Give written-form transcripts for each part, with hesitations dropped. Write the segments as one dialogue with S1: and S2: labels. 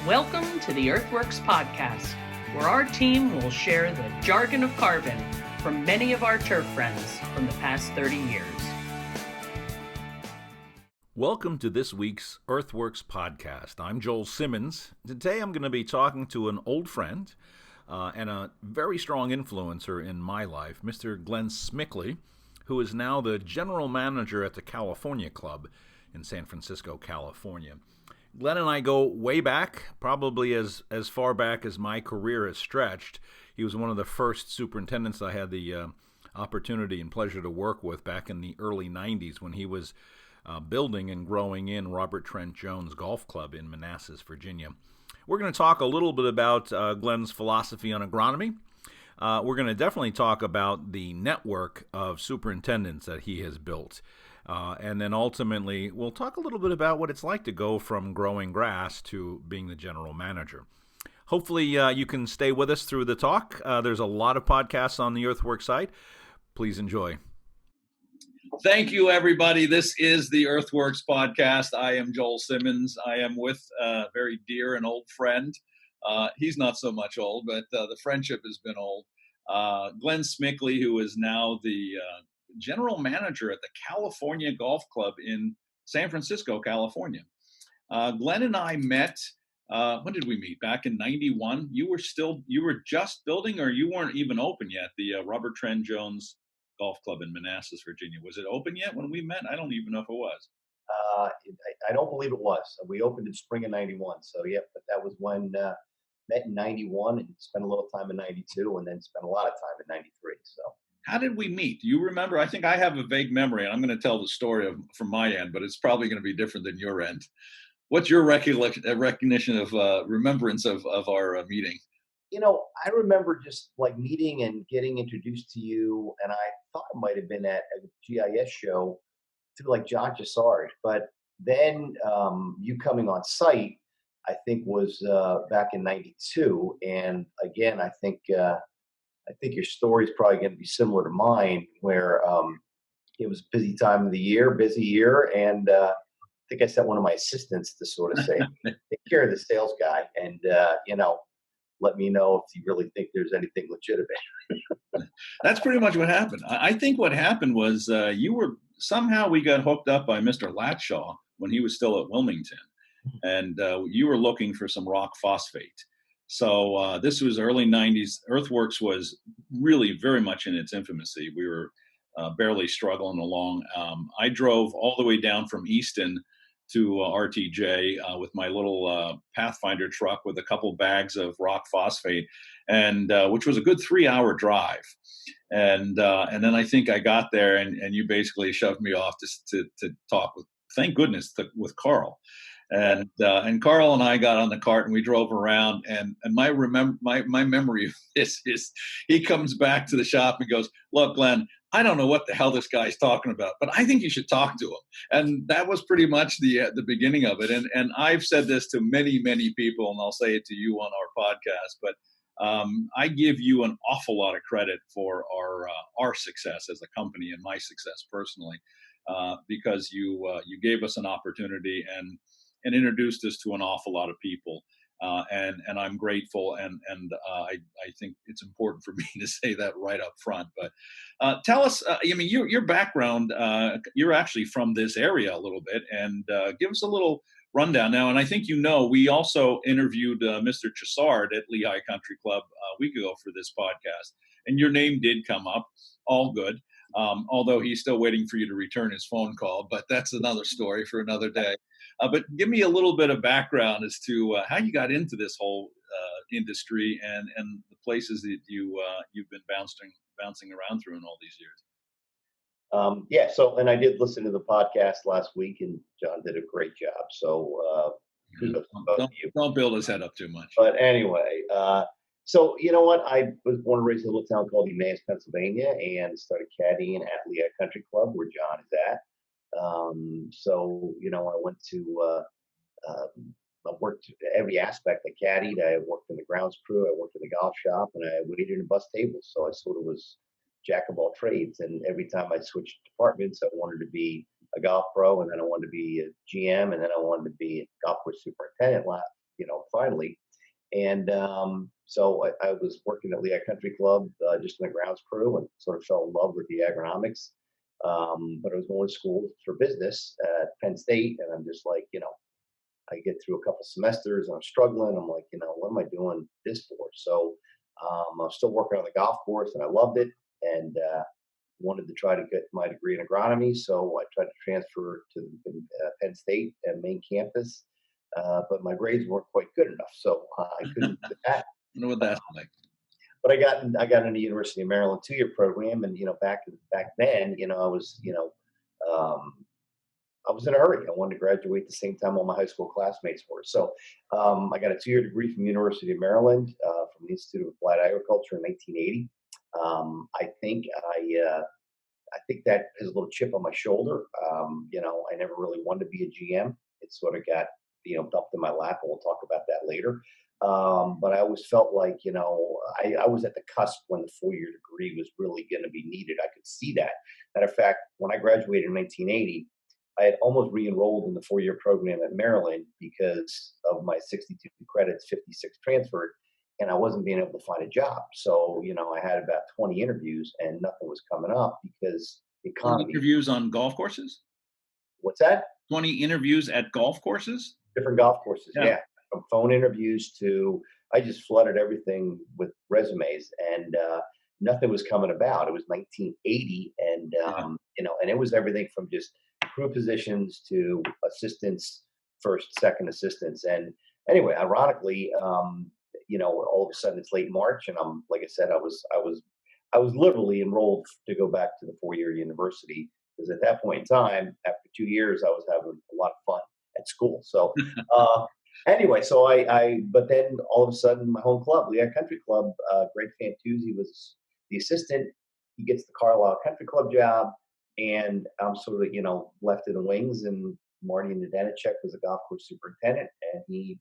S1: Welcome to the Earthworks podcast, where our team will share the jargon of carbon from many of our turf friends from the past 30 years.
S2: Welcome to this week's Earthworks podcast. I'm Joel Simmons. Today I'm going to be talking to an old friend and a very strong influencer in my life, Mr. Glenn Smickley, who is now the general manager at the California Club in San Francisco, California. Glenn and I go way back, probably as far back as my career has stretched. He was one of the first superintendents I had the opportunity and pleasure to work with back in the early 90s when he was building and growing in Robert Trent Jones Golf Club in Manassas, Virginia. We're going to talk a little bit about Glenn's philosophy on agronomy. We're going to definitely talk about the network of superintendents that he has built. And then ultimately, we'll talk a little bit about what it's like to go from growing grass to being the general manager. Hopefully, you can stay with us through the talk. There's a lot of podcasts on the Earthworks site. Please enjoy.
S3: Thank you, everybody. This is the Earthworks podcast. I am Joel Simmons. I am with a very dear and old friend. He's not so much old, but the friendship has been old. Glenn Smickley, who is now the general manager at the California Golf Club in San Francisco, California. Glenn and I met, when did we meet? Back in 91. You were just building, or you weren't even open yet, the Robert Trent Jones Golf Club in Manassas, Virginia. Was it open yet when we met? I don't even know if it was.
S4: I don't believe it was. We opened in spring of 91. So, yeah, but that was when met in 91 and spent a little time in 92 and then spent a lot of time in 93. So.
S3: How did we meet? Do you remember? I think I have a vague memory, and I'm going to tell the story from my end, but it's probably going to be different than your end. What's your recognition of remembrance of our meeting?
S4: You know, I remember just like meeting and getting introduced to you, and I thought it might have been at a GIS show through like John Chassard, but then you coming on site, I think was back in 92. And again, I think your story is probably going to be similar to mine, where it was a busy time of the year, busy year, and I think I sent one of my assistants to sort of say, take care of the sales guy, and let me know if you really think there's anything legitimate.
S3: That's pretty much what happened. I think what happened was we got hooked up by Mr. Latshaw when he was still at Wilmington, and you were looking for some rock phosphate. So this was early 90s. Earthworks was really very much in its infancy. We were barely struggling along. I drove all the way down from Easton to RTJ with my little Pathfinder truck with a couple bags of rock phosphate, and which was a good 3-hour drive. And then I think I got there, and you basically shoved me off to talk with, thank goodness, with Carl. And Carl and I got on the cart and we drove around. And my memory of this is he comes back to the shop and goes, "Look, Glenn, I don't know what the hell this guy's talking about, but I think you should talk to him." And that was pretty much the beginning of it. And I've said this to many, many people, and I'll say it to you on our podcast, but I give you an awful lot of credit for our success as a company and my success personally, because you gave us an opportunity and introduced us to an awful lot of people. And I'm grateful, and I think it's important for me to say that right up front. But tell us, your background, you're actually from this area a little bit, and give us a little rundown now. And I think we also interviewed Mr. Chassard at Lehigh Country Club a week ago for this podcast, and your name did come up. All good. Although he's still waiting for you to return his phone call, but that's another story for another day. But give me a little bit of background as to how you got into this whole industry and the places that you've been bouncing around through in all these years.
S4: So, and I did listen to the podcast last week, and John did a great job. So,
S3: don't build his head up too much.
S4: But anyway, so you know what? I was born and raised in a little town called Emmaus, Pennsylvania, and started caddying at Lehigh Country Club, where John is at. I went to, I worked every aspect. I caddied, I worked in the grounds crew, I worked in the golf shop, and I waited in a bus table. So I sort of was jack of all trades. And every time I switched departments, I wanted to be a golf pro, and then I wanted to be a GM, and then I wanted to be a golf course superintendent. finally. And so I was working at Lehigh Country Club, just in the grounds crew, and sort of fell in love with the agronomics. But I was going to school for business at Penn State, and I'm just like, I get through a couple semesters and I'm struggling. I'm like, what am I doing this for? So I was still working on the golf course and I loved it, and wanted to try to get my degree in agronomy. So I tried to transfer to Penn State at main campus, but my grades weren't quite good enough. So I couldn't do that.
S3: I know what that's like.
S4: But I got into University of Maryland 2-year program, and back then, um, I was in a hurry. I wanted to graduate the same time all my high school classmates were. So I got a 2-year degree from University of Maryland, from the Institute of Applied Agriculture in 1980. I think that has a little chip on my shoulder. I never really wanted to be a GM. It sort of got dumped in my lap, and we'll talk about that later. But I always felt like I was at the cusp when the 4-year degree was really going to be needed. I could see that. Matter of fact, when I graduated in 1980. I had almost re-enrolled in the 4-year program at Maryland because of my 62 credits, 56 transferred, and I wasn't being able to find a job. So, I had about 20 interviews and nothing was coming up because the
S3: 20
S4: economy.
S3: interviews on golf courses?
S4: What's that?
S3: 20 interviews at golf courses?
S4: Different golf courses,
S3: Yeah.
S4: yeah. From phone interviews to, I just flooded everything with resumes, and nothing was coming about. It was 1980, and and it was everything from just crew positions to assistants, first, second assistants. And anyway, ironically, all of a sudden it's late March, and I'm like I said, I was literally enrolled to go back to the 4-year university, because at that point in time, after 2 years, I was having a lot of fun at school. So anyway, so but then all of a sudden, my home club, Lehigh Country Club, Greg Fantuzzi was the assistant. He gets the Carlisle Country Club job, and I'm sort of, left in the wings. And Marty Nadenicek was the golf course superintendent, and he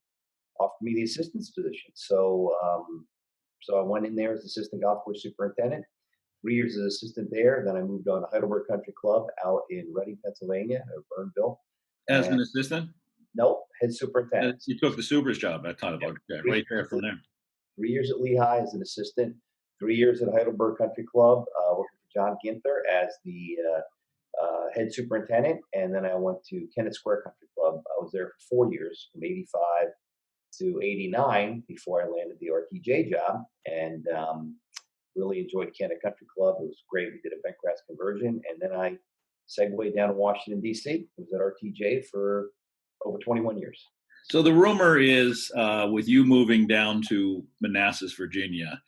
S4: offered me the assistant's position. So I went in there as assistant golf course superintendent. 3 years as assistant there. Then I moved on to Heidelberg Country Club out in Reading, Pennsylvania, or Burnville.
S3: As an assistant?
S4: Nope, head superintendent.
S3: You took the super's job at kind of right there from there.
S4: 3 years at Lehigh as an assistant, 3 years at Heidelberg Country Club, working for John Ginther as the head superintendent. And then I went to Kennett Square Country Club. I was there for 4 years, from 85 to 89, before I landed the RTJ job, and really enjoyed Kennett Country Club. It was great. We did a bentgrass conversion, and then I segued down to Washington, D.C. I was at RTJ for over 21 years.
S3: So the rumor is, with you moving down to Manassas, Virginia,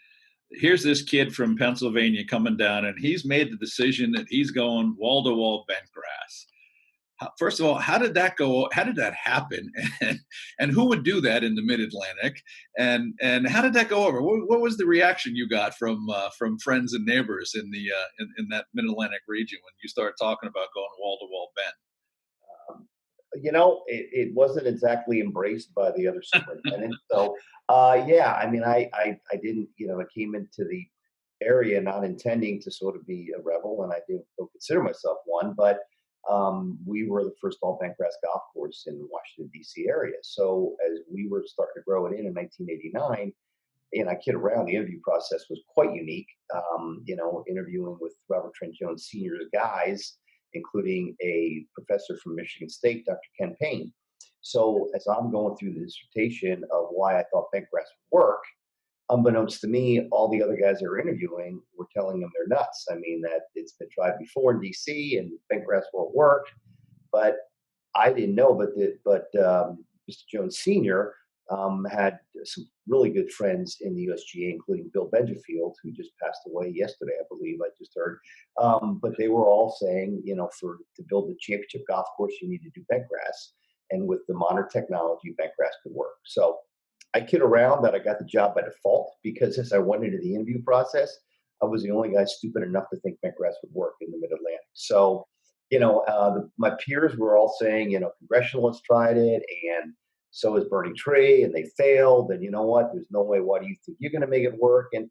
S3: here's this kid from Pennsylvania coming down, and he's made the decision that he's going wall-to-wall bentgrass. First of all, how did that go? How did that happen? And who would do that in the Mid-Atlantic? And how did that go over? What was the reaction you got from friends and neighbors in the in that Mid-Atlantic region when you started talking about going wall-to-wall bent?
S4: It wasn't exactly embraced by the other superintendents. So, I mean, I didn't, I came into the area not intending to sort of be a rebel, and I don't consider myself one, but we were the first all bentgrass golf course in the Washington, D.C. area. So as we were starting to grow it in 1989, and I kid around, the interview process was quite unique. Interviewing with Robert Trent Jones Sr.'s guys, including a professor from Michigan State, Dr. Ken Payne. So as I'm going through the dissertation of why I thought bentgrass would work, unbeknownst to me, all the other guys they were interviewing were telling them they're nuts. I mean, that it's been tried before in DC and bentgrass won't work. But I didn't know. But Mr. Jones Sr. Had some really good friends in the USGA, including Bill Benjafield, who just passed away yesterday, I believe. I just heard. But they were all saying, to build a championship golf course, you need to do bentgrass, and with the modern technology, bentgrass could work. So I kid around that I got the job by default, because as I went into the interview process, I was the only guy stupid enough to think bentgrass would work in the Mid-Atlantic. So, my peers were all saying, congressionalists tried it, and so is Burning Tree, and they failed. And you know what? There's no way. Why do you think you're going to make it work? And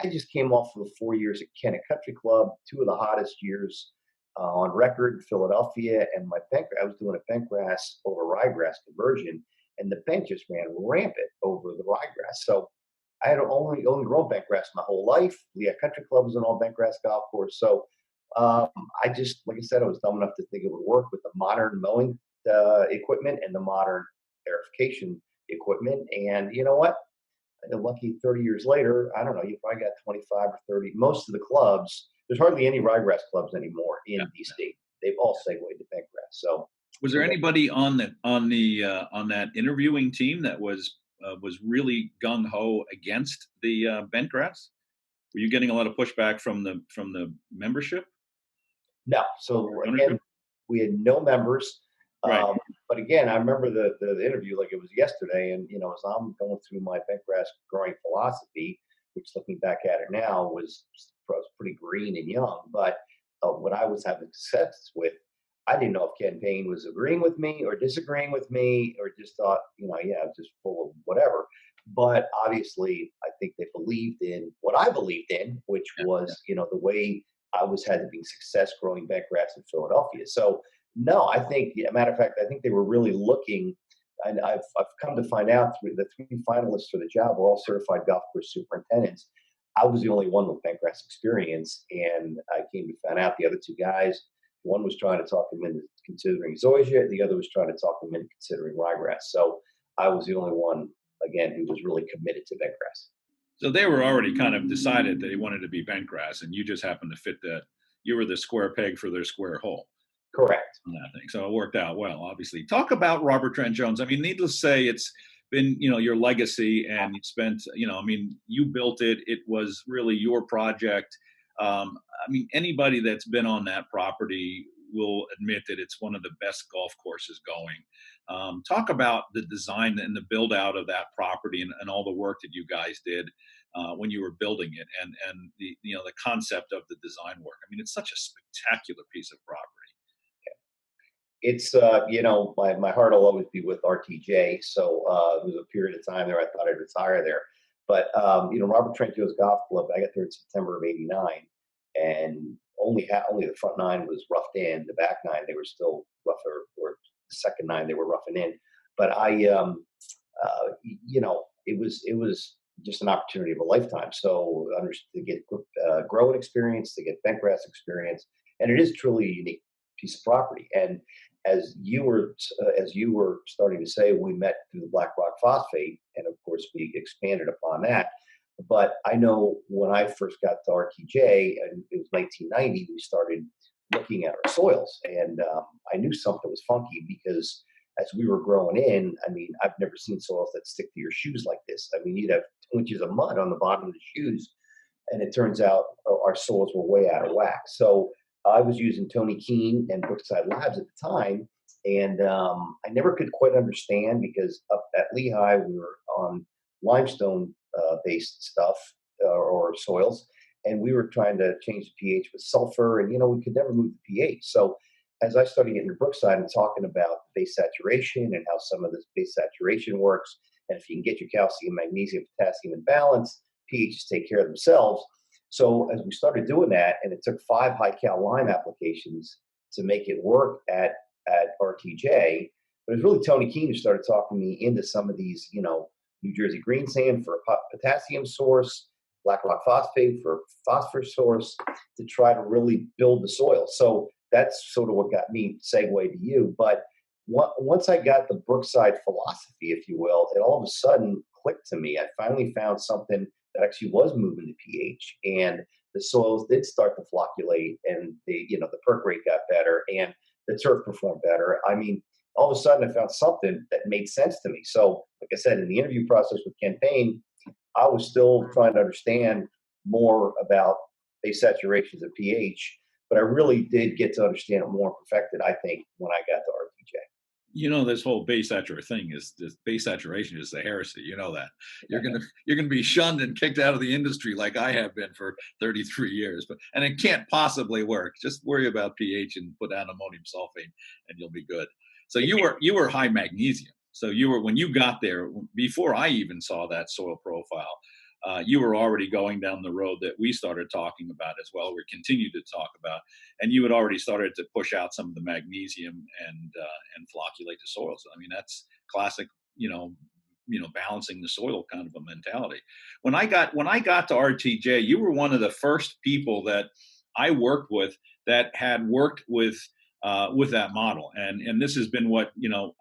S4: I just came off of 4 years at Kennett Country Club, 2 of the hottest years on record in Philadelphia, and I was doing a bentgrass over ryegrass conversion. and the bent just ran rampant over the ryegrass. So I had only grown bent grass my whole life. Lehigh Country Club was an all bent grass golf course. So I just, like I said, I was dumb enough to think it would work with the modern mowing equipment and the modern aerification equipment. And you know what? Lucky 30 years later, I don't know, you probably got 25 or 30. Most of the clubs, there's hardly any ryegrass clubs anymore in DC. They've all segued to bentgrass. So,
S3: Was there anybody on that interviewing team that was really gung ho against the bentgrass? Were you getting a lot of pushback from the membership?
S4: no. So again,
S3: Ownership?
S4: we had no members.
S3: Right.
S4: But again, I remember the interview like it was yesterday. And, as I'm going through my bentgrass growing philosophy, which looking back at it now was pretty green and young. But what I was having success with, I didn't know if Ken Payne was agreeing with me or disagreeing with me or just thought, yeah, I was just full of whatever. But obviously, I think they believed in what I believed in, which was, the way I was having success growing bentgrass in Philadelphia. So, no, I think, matter of fact, I think they were really looking, and I've come to find out the three finalists for the job were all certified golf course superintendents. I was the only one with bentgrass experience, and I came to find out the other two guys. One was trying to talk him into considering zoysia, the other was trying to talk him into considering ryegrass. So I was the only one, again, who was really committed to bentgrass.
S3: So they were already kind of decided that they wanted to be bentgrass, and you just happened to fit that. You were the square peg for their square hole.
S4: Correct.
S3: On that thing. So it worked out well, obviously. Talk about Robert Trent Jones. I mean, needless to say, it's been, your legacy, and you spent, you built it. It was really your project. Anybody that's been on that property will admit that it's one of the best golf courses going. Talk about the design and the build out of that property and all the work that you guys did when you were building it, and the concept of the design work. I mean, it's such a spectacular piece of property.
S4: It's my heart will always be with RTJ. So there was a period of time there I thought I'd retire there, but Robert Trent Jones Golf Club. I got there in September of '89, and only the front nine was roughed in. The back nine they were still rougher, or the second nine they were roughing in. But it was just an opportunity of a lifetime. So to get growing experience, to get bentgrass experience, and it is truly a unique piece of property. And as you were starting to say, we met through the Black Rock Phosphate, and of course we expanded upon that. But I know when I first got to RTJ, and it was 1990, we started looking at our soils, and I knew something was funky because as we were growing in, I mean, I've never seen soils that stick to your shoes like this. I mean, you'd have 2 inches of mud on the bottom of the shoes, and it turns out our soils were way out of whack. So I was using Tony Keene and Brookside Labs at the time, and I never could quite understand because up at Lehigh we were on limestone based stuff or soils, and we were trying to change the pH with sulfur, and we could never move the pH. So as I started getting to Brookside and talking about base saturation and how some of this base saturation works, and if you can get your calcium, magnesium, potassium in balance, pHs take care of themselves. So as we started doing that, and it took 5 high cal lime applications to make it work at RTJ, but it was really Tony Keene who started talking me into some of these, New Jersey green sand for a potassium source, Black Rock Phosphate for phosphorus source, to try to really build the soil. So that's sort of what got me segue to you. But once I got the Brookside philosophy, if you will, it all of a sudden clicked to me. I finally found something that actually was moving the pH, and the soils did start to flocculate, and the perk rate got better, and the turf performed better. I mean, all of a sudden I found something that made sense to me. So, like I said, in the interview process with Ken Payne, I was still trying to understand more about base saturations of pH, but I really did get to understand it more and perfect it, I think, when I got to RTJ.
S3: This whole base saturation thing is this base saturation is the heresy. You know that you're gonna be shunned and kicked out of the industry like I have been for 33 years. And it can't possibly work. Just worry about pH and put down ammonium sulfate, and you'll be good. So you were high magnesium. So when you got there, before I even saw that soil profile, you were already going down the road that we started talking about as well. We continue to talk about, and you had already started to push out some of the magnesium and flocculate the soils. I mean, that's classic balancing the soil kind of a mentality. When I got to RTJ, you were one of the first people that I worked with that had worked with that model, and this has been what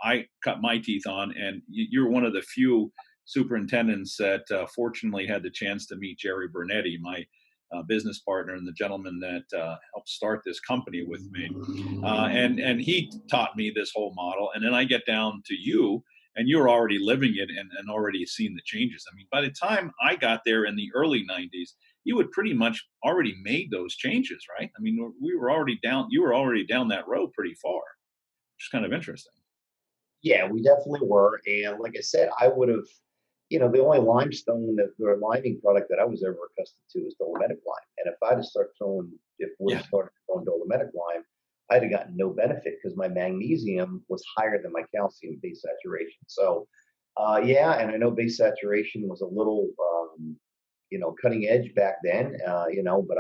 S3: I cut my teeth on. And you're one of the few superintendents that fortunately had the chance to meet Jerry Bernetti, my business partner and the gentleman that helped start this company with me. And he taught me this whole model. And then I get down to you, and you're already living it and already seen the changes. I mean, by the time I got there in the early 90s, you had pretty much already made those changes, right? I mean, we were already down, you were already down that road pretty far, which is kind of interesting.
S4: Yeah, we definitely were. And like I said, I would have, the only limestone that or liming product that I was ever accustomed to was dolomitic lime. And if I'd have would have
S3: Yeah.
S4: started throwing dolomitic lime, I'd have gotten no benefit because my magnesium was higher than my calcium base saturation. So, yeah, and I know base saturation was a little, cutting edge back then, but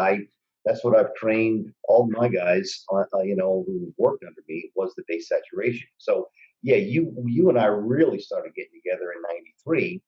S4: that's what I've trained all my guys, who worked under me was the base saturation. So, yeah, you and I really started getting together in '93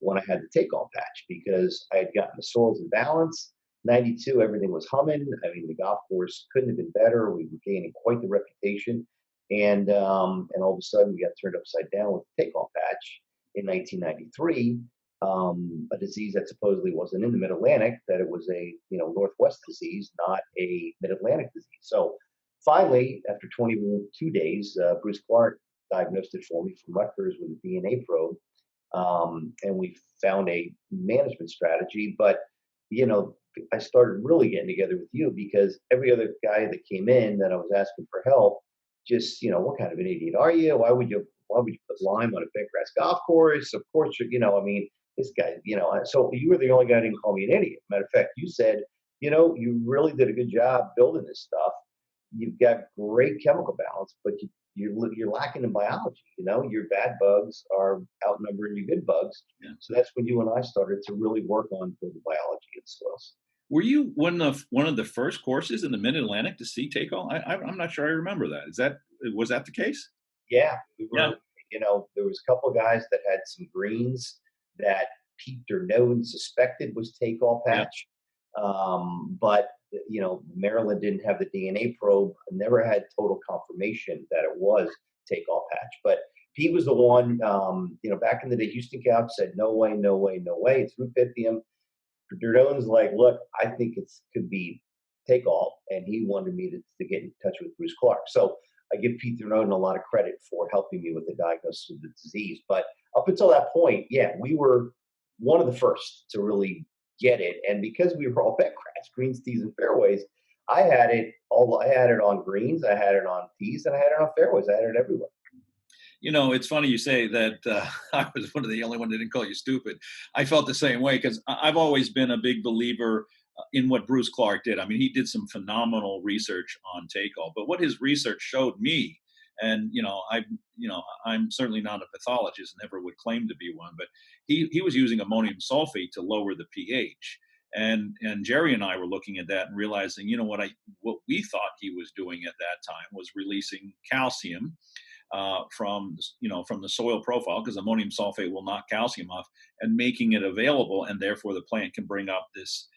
S4: when I had the takeoff patch because I had gotten the soils in balance. '92, everything was humming. I mean, the golf course couldn't have been better. We were gaining quite the reputation, and all of a sudden we got turned upside down with the takeoff patch in 1993. A disease that supposedly wasn't in the Mid Atlantic, that it was a Northwest disease, not a Mid Atlantic disease. So finally, after 22 days, Bruce Clark diagnosed it for me from Rutgers with a DNA probe, and we found a management strategy. But I started really getting together with you because every other guy that came in that I was asking for help, just what kind of an idiot are you? Why would you put lime on a bent grass golf course? Of course, I mean, this guy, so you were the only guy who didn't call me an idiot. Matter of fact, you said, you really did a good job building this stuff. You've got great chemical balance, but you're lacking in biology. Your bad bugs are outnumbering your good bugs.
S3: Yeah.
S4: So that's when you and I started to really work on building biology in soils.
S3: Were you one of the first courses in the Mid Atlantic to see take all? I'm not sure I remember that. Was that the case?
S4: Yeah, we
S3: Yeah.
S4: were. There was a couple of guys that had some greens that peaked or known suspected was take all
S3: Yeah.
S4: patch, but Maryland didn't have the DNA probe. Never had total confirmation that it was take all patch. But Pete was the one. Back in the day, Houston Couch said no way, no way, no way. Through Pythium, Derdone's like, look, I think it could be take all, and he wanted me to get in touch with Bruce Clark. So I give Pete Derdone a lot of credit for helping me with the diagnosis of the disease. But up until that point, yeah, we were one of the first to really get it. And because we were all bent grass, greens, tees, and fairways, I had it all. I had it on greens, I had it on tees, and I had it on fairways. I had it everywhere.
S3: It's funny you say that I was one of the only one that didn't call you stupid. I felt the same way because I've always been a big believer in what Bruce Clark did. I mean, he did some phenomenal research on take-all, but what his research showed me, and I'm certainly not a pathologist, never would claim to be one, but he was using ammonium sulfate to lower the pH. And Jerry and I were looking at that and realizing, what we thought he was doing at that time was releasing calcium from the soil profile, because ammonium sulfate will knock calcium off, and making it available, and therefore the plant can bring up this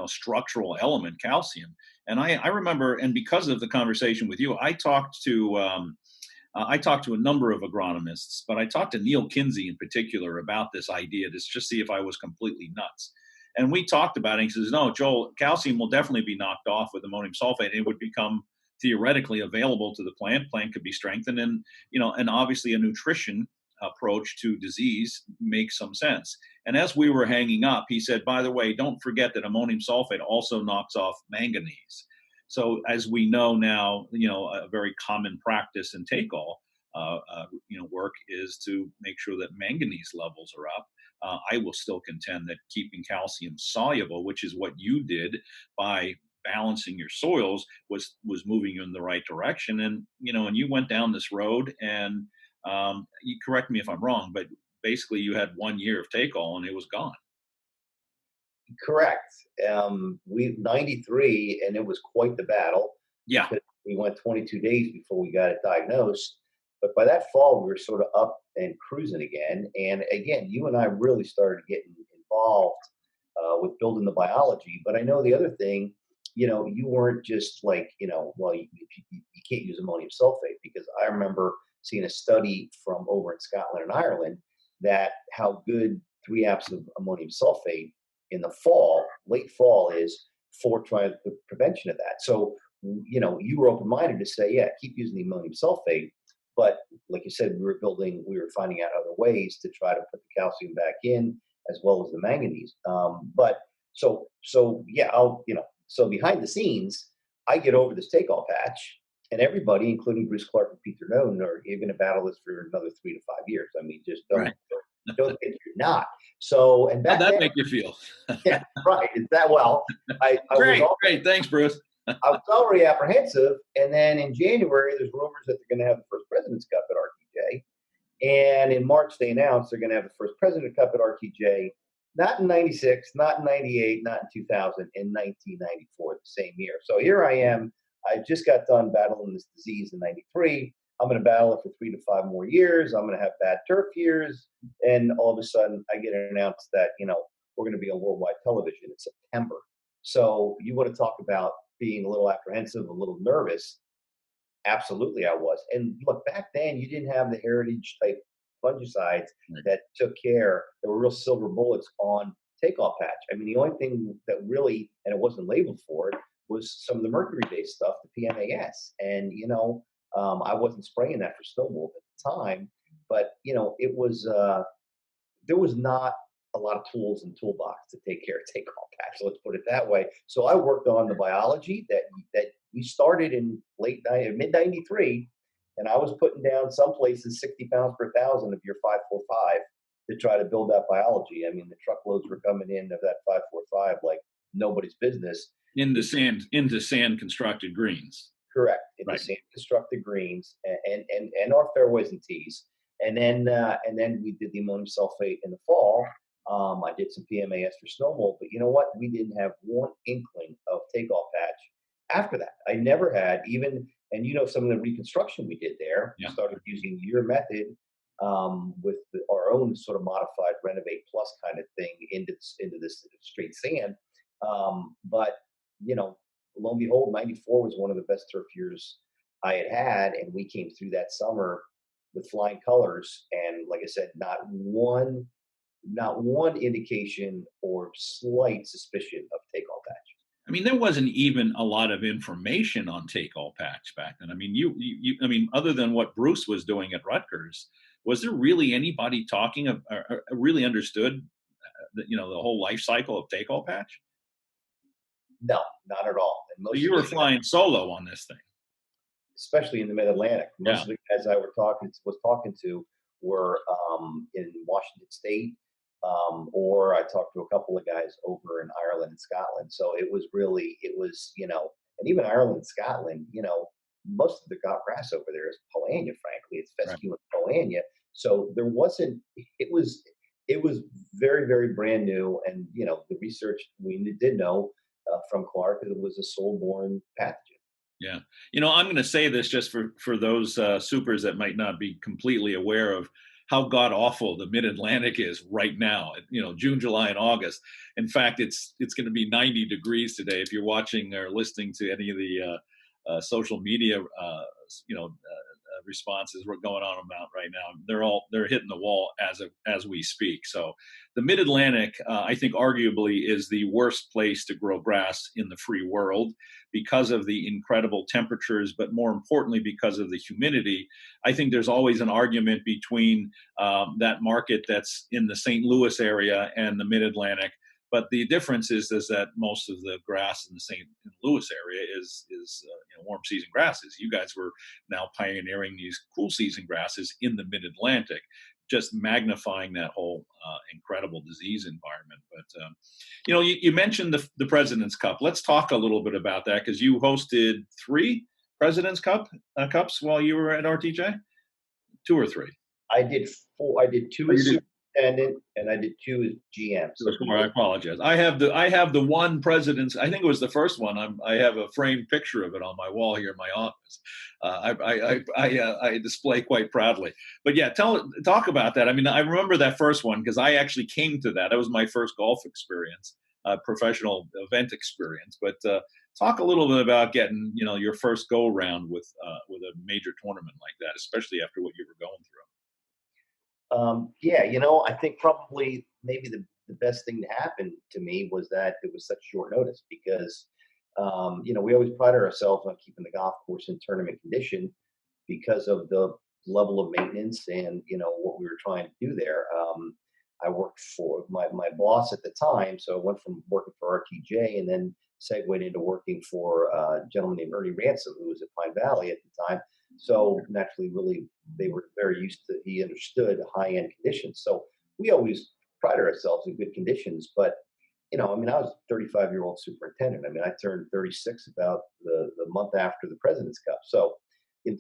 S3: structural element, calcium. And I remember, and because of the conversation with you, I talked to a number of agronomists, but I talked to Neil Kinsey in particular about this idea to just see if I was completely nuts. And we talked about it. And he says, no, Joel, calcium will definitely be knocked off with ammonium sulfate. It would become theoretically available to the plant. Plant could be strengthened, and obviously a nutrition approach to disease makes some sense. And as we were hanging up, he said, by the way, don't forget that ammonium sulfate also knocks off manganese. So as we know now, a very common practice in take-all work is to make sure that manganese levels are up. I will still contend that keeping calcium soluble, which is what you did by balancing your soils, was moving you in the right direction. And and you went down this road, and you correct me if I'm wrong, but basically you had 1 year of take-all and it was gone.
S4: Correct. We 93, and it was quite the battle.
S3: Yeah.
S4: We went 22 days before we got it diagnosed. But by that fall, we were sort of up and cruising again. And again, you and I really started getting involved with building the biology. But I know the other thing, you weren't just like, well, you can't use ammonium sulfate, because I remember seeing a study from over in Scotland and Ireland that how good 3 apps of ammonium sulfate in the fall, late fall, is for trying the prevention of that. So, you were open-minded to say, yeah, keep using the ammonium sulfate. But like you said, we were finding out other ways to try to put the calcium back in, as well as the manganese. But so yeah, so behind the scenes, I get over this take-all patch, and everybody, including Bruce Clark and Peter Noden, are you're going to battle this for another 3 to 5 years. I mean, just don't think you're not. So, and
S3: How'd
S4: back
S3: that
S4: then,
S3: make you feel?
S4: yeah, right. It's that well. I
S3: Great,
S4: was
S3: great. Thanks, Bruce.
S4: I was already apprehensive, and then in January, there's rumors that they're going to have the first President's Cup at RTJ, and in March they announced they're going to have the first President's Cup at RTJ, not in '96, not in '98, not in 2000, in 1994, the same year. So here I am. I just got done battling this disease in '93. I'm going to battle it for 3 to 5 more years. I'm going to have bad turf years, and all of a sudden, I get announced that we're going to be on worldwide television in September. So you want to talk about being a little apprehensive, a little nervous? Absolutely, I was. And look, back then you didn't have the heritage type fungicides that took care. There were real silver bullets on take-all patch. I mean, the only thing that really, and it wasn't labeled for it, was some of the mercury-based stuff, the PMAS. And I wasn't spraying that for snow mold at the time, but it was there was not a lot of tools in the toolbox to take care of take-all patch. So let's put it that way. So I worked on the biology that we started in mid '93, and I was putting down some places 60 pounds per thousand of your 545 to try to build that biology. I mean, the truckloads were coming in of that 545 like nobody's business.
S3: Into sand constructed greens.
S4: Correct. Into
S3: Right.
S4: sand constructed greens and our fairways and tees. And then we did the ammonium sulfate in the fall. I did some PMAS for snow mold, but you know what? We didn't have one inkling of take-all patch after that. I never had even, and some of the reconstruction we did there, we started using your method with our own sort of modified Renovate Plus kind of thing into this straight sand. But lo and behold, '94 was one of the best turf years I had, and we came through that summer with flying colors. And like I said, not one indication or slight suspicion of take-all patch.
S3: I mean, there wasn't even a lot of information on take-all patch back then. I mean, I mean, other than what Bruce was doing at Rutgers, was there really anybody talking or really understood, the whole life cycle of take-all patch?
S4: No, not at all. And
S3: So you were flying solo on this thing,
S4: especially in the Mid-Atlantic. Most of the guys I was talking to were in Washington State, or I talked to a couple of guys over in Ireland and Scotland. So it was, and even Ireland and Scotland, most of the grass over there is Poania, frankly. It's fescue and Poania. So there wasn't, it was very, very brand new. And, the research we did know from Clark that it was a soil-borne pathogen.
S3: Yeah. I'm going to say this just for those supers that might not be completely aware of how god awful the Mid-Atlantic is right now. June, July, and August. In fact, it's going to be 90 degrees today. If you're watching or listening to any of the social media, responses we're going on about right now, they're hitting the wall as we speak. So the Mid-Atlantic, I think arguably is the worst place to grow grass in the free world because of the incredible temperatures, but more importantly, because of the humidity. I think there's always an argument between that market that's in the St. Louis area and the Mid-Atlantic. But the difference is that most of the grass in the St. Louis area is warm season grasses. You guys were now pioneering these cool season grasses in the Mid-Atlantic, just magnifying that whole incredible disease environment. But you mentioned the President's Cup. Let's talk a little bit about that, because you hosted 3 President's Cups while you were at RTJ, 2 or 3.
S4: I did 4. I did 2
S3: Oh,
S4: as superintendent, and I did 2 as GM.
S3: There
S4: So
S3: was more. I apologize. I have the one president's. I think it was the first one. I have a framed picture of it on my wall here in my office. I display quite proudly. But yeah, talk about that. I mean, I remember that first one because I actually came to that. That was my first golf experience, professional event experience. But talk a little bit about getting your first go around with a major tournament like that, especially after what you were going through.
S4: Yeah, I think probably maybe the best thing to happen to me was that it was such short notice because, we always pride ourselves on keeping the golf course in tournament condition because of the level of maintenance and what we were trying to do there. I worked for my boss at the time, so I went from working for RTJ and then segued into working for a gentleman named Ernie Ransom, who was at Pine Valley at the time. So naturally, really, they were very used to. He understood high end conditions. So we always pride ourselves in good conditions. But I mean, I was a 35-year-old superintendent. I mean, I turned 36 about the month after the President's Cup. So,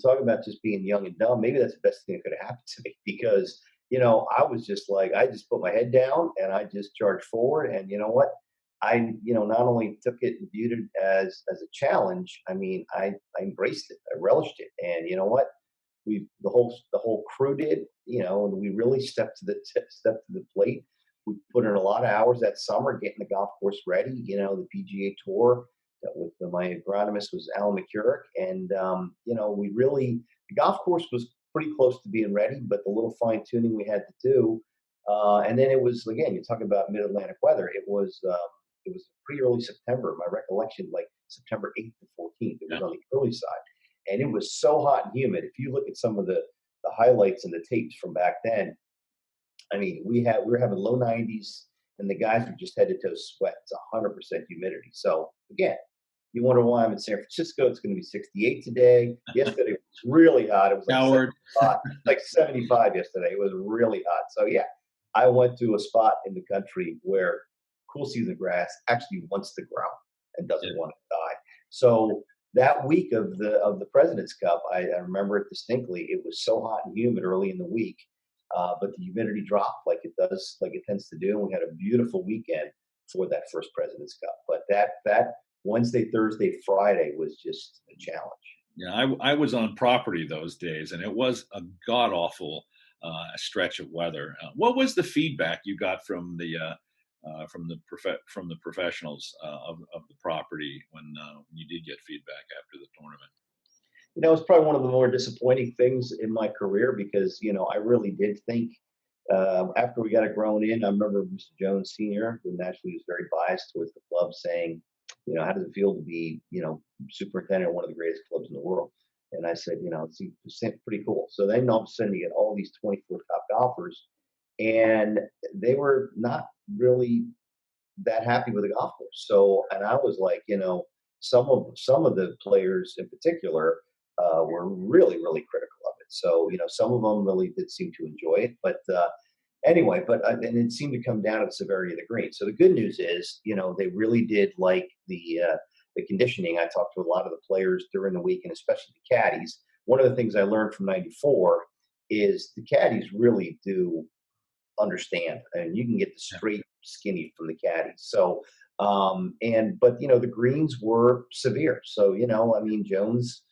S4: talking about just being young and dumb, maybe that's the best thing that could have happened to me because, I was just like, I just put my head down and I just charged forward. And you know what? Not only took it and viewed it as a challenge, I mean, I embraced it, I relished it. And you know what? The whole crew did, and we really stepped to the plate. We put in a lot of hours that summer getting the golf course ready. The PGA Tour with my agronomist was Alan McCurrick, and the golf course was pretty close to being ready, but the little fine tuning we had to do, and then it was again. You talk about mid Atlantic weather. It was pretty early September. My recollection, like September 8th to 14th. It was on the early side, and it was so hot and humid. If you look at some of the highlights and the tapes from back then, I mean, we were having low 90s, and the guys were just head to toe sweat. It's 100% humidity. So again, you wonder why I'm in San Francisco. It's going to be 68 today. Yesterday it was really hot. It was like
S3: Howard.
S4: 75, like 75 yesterday. It was really hot. So yeah, I went to a spot in the country where cool season grass actually wants to grow and doesn't want to die. So that week of the President's Cup, I remember it distinctly. It was so hot and humid early in the week, but the humidity dropped like it does, like it tends to do. And we had a beautiful weekend for that first President's Cup. But that Wednesday, Thursday, Friday was just a challenge.
S3: Yeah, I was on property those days, and it was a god awful stretch of weather. What was the feedback you got from the professionals of the property when you did get feedback after the tournament?
S4: It's probably one of the more disappointing things in my career because I really did think after we got it grown in. I remember Mr. Jones Sr., who naturally was very biased towards the club, saying, how does it feel to be superintendent of one of the greatest clubs in the world? And I said, it's pretty cool. So then all of a sudden you get all these 24 top golfers, and they were not really that happy with the golf course. So, and I was like, some of the players in particular were really, really critical of it. So, some of them really did seem to enjoy it, but anyway, and it seemed to come down to the severity of the green. So the good news is, they really did like the conditioning. I talked to a lot of the players during the week, and especially the caddies. One of the things I learned from '94 is the caddies really do understand, and you can get the straight skinny from the caddies. So, but the greens were severe. So, I mean, Jones,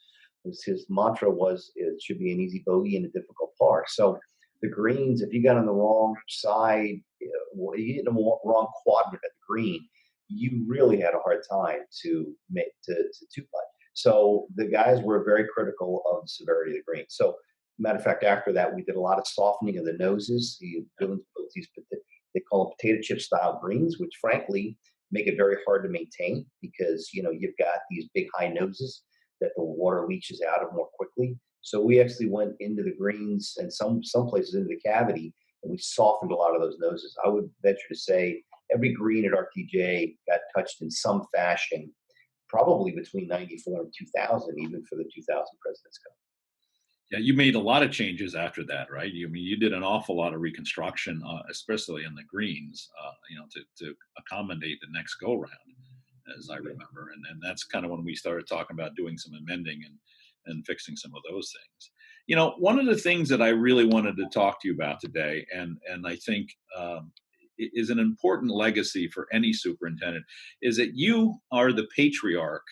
S4: his mantra was it should be an easy bogey and a difficult par. So the greens, if you got on the wrong side, you get in the wrong quadrant at the green, you really had a hard time to make to two putt. So the guys were very critical of the severity of the green. So matter of fact, after that, we did a lot of softening of the noses. He built these, they call them potato chip style greens, which frankly make it very hard to maintain because you've got these big high noses that the water leaches out of more quickly. So we actually went into the greens and some places into the cavity, and we softened a lot of those noses. I would venture to say every green at RTJ got touched in some fashion, probably between '94 and 2000, even for the 2000 President's Cup.
S3: Yeah, you made a lot of changes after that, right? You did an awful lot of reconstruction, especially in the greens, to accommodate the next go round, as I remember, and that's kind of when we started talking about doing some amending and fixing some of those things. One of the things that I really wanted to talk to you about today, and I think is an important legacy for any superintendent, is that you are the patriarch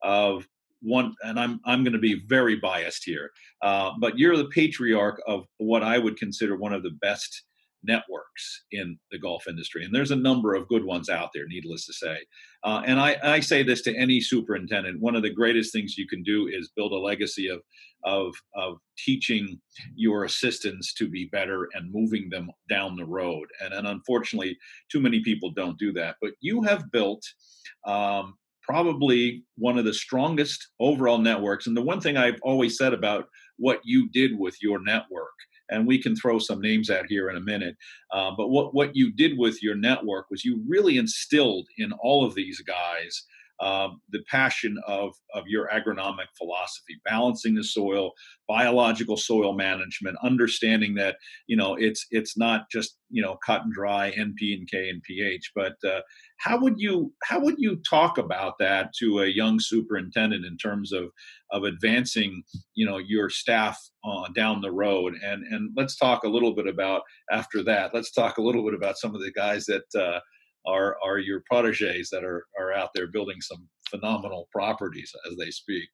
S3: of one, and I'm going to be very biased here, but you're the patriarch of what I would consider one of the best networks in the golf industry, and there's a number of good ones out there, needless to say. And I say this to any superintendent: one of the greatest things you can do is build a legacy of teaching your assistants to be better and moving them down the road. And unfortunately, too many people don't do that. But you have built probably one of the strongest overall networks. And the one thing I've always said about what you did with your network, and we can throw some names out here in a minute, but what you did with your network was you really instilled in all of these guys the passion of your agronomic philosophy, balancing the soil, biological soil management, understanding that it's not just cut and dry NP and K and pH. But how would you talk about that to a young superintendent in terms of advancing your staff down the road? And let's talk a little bit about, after that, let's talk a little bit about some of the guys that are your proteges that are out there building some phenomenal properties as they speak.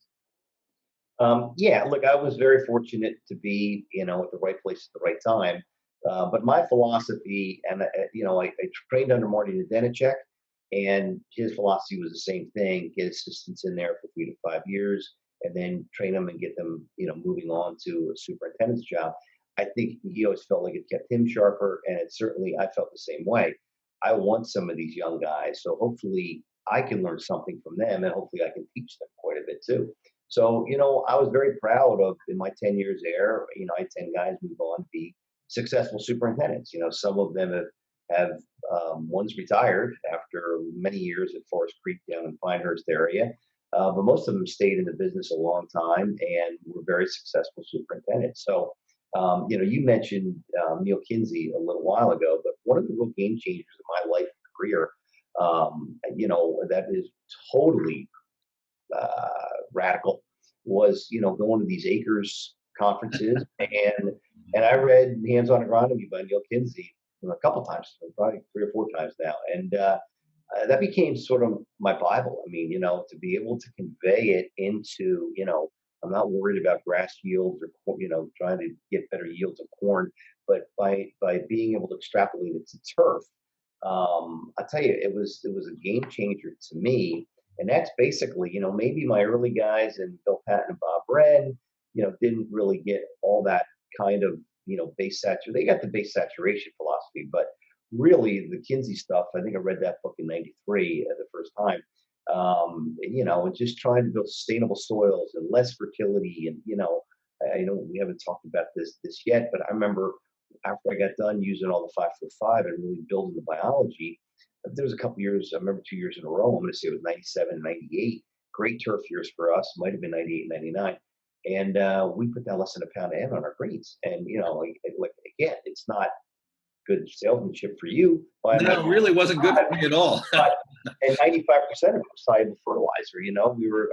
S4: Yeah, look, I was very fortunate to be, at the right place at the right time. But my philosophy, and I trained under Marty Nedenicek, and his philosophy was the same thing: get assistants in there for 3 to 5 years, and then train them and get them, moving on to a superintendent's job. I think he always felt like it kept him sharper, and it certainly I felt the same way. I want some of these young guys, so hopefully I can learn something from them, and hopefully I can teach them quite a bit too. So, I was very proud of, in my 10 years there, I had 10 guys move on to be successful superintendents. Some of them have one's retired after many years at Forest Creek down in Pinehurst area. But most of them stayed in the business a long time and were very successful superintendents. So, you mentioned Neil Kinsey a little while ago, but one of the real game changers in my life and career, that is totally radical, was going to these acres conferences, and I read Hands-On Agronomy by Neil Kinsey a couple times, probably 3 or 4 times now, and that became sort of my Bible. I mean, to be able to convey it into, I'm not worried about grass yields or trying to get better yields of corn, but by being able to extrapolate it to turf, I tell you, it was a game changer to me. And that's basically, maybe my early guys and Bill Patton and Bob Wren, didn't really get all that kind of, base saturation. They got the base saturation philosophy, but really the Kinsey stuff, I think I read that book in '93 the first time. And just trying to build sustainable soils and less fertility. And, I know we haven't talked about this yet, but I remember after I got done using all the 5-foot-5 and really building the biology, there was a couple years, I remember 2 years in a row, I'm going to say it was 97, 98, great turf years for us, might have been 98, 99. And we put down less than a pound of N on our greens. And, like again, it's not good salesmanship for you.
S3: No, it really wasn't good for me at all.
S4: And 95% of it was soluble fertilizer.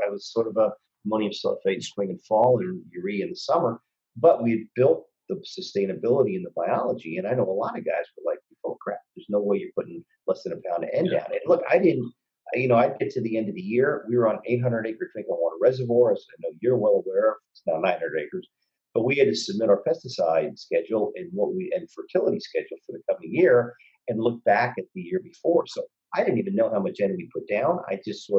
S4: I was sort of a ammonium sulfate spring and fall and urea in the summer, but we built the sustainability and the biology. And I know a lot of guys were like, oh crap, there's no way you're putting less than a pound of N down. And look, I didn't, I'd get to the end of the year. We were on 800-acre drinking water reservoir, as I know you're well aware of. It's now 900 acres. But we had to submit our pesticide schedule and fertility schedule for the coming year and look back at the year before. So I didn't even know how much N we put down. I just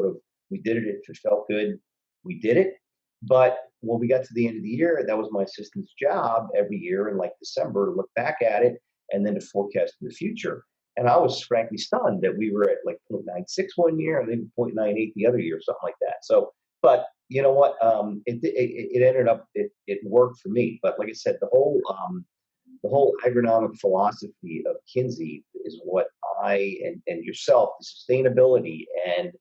S4: we did it. If it felt good, we did it. But when we got to the end of the year, that was my assistant's job every year in like December to look back at it and then to forecast in the future. And I was frankly stunned that we were at like 0.96 one year and then 0.98 the other year, something like that. So, but you know what? It ended up, it worked for me. But like I said, the whole agronomic philosophy of Kinsey is what and yourself, the sustainability and,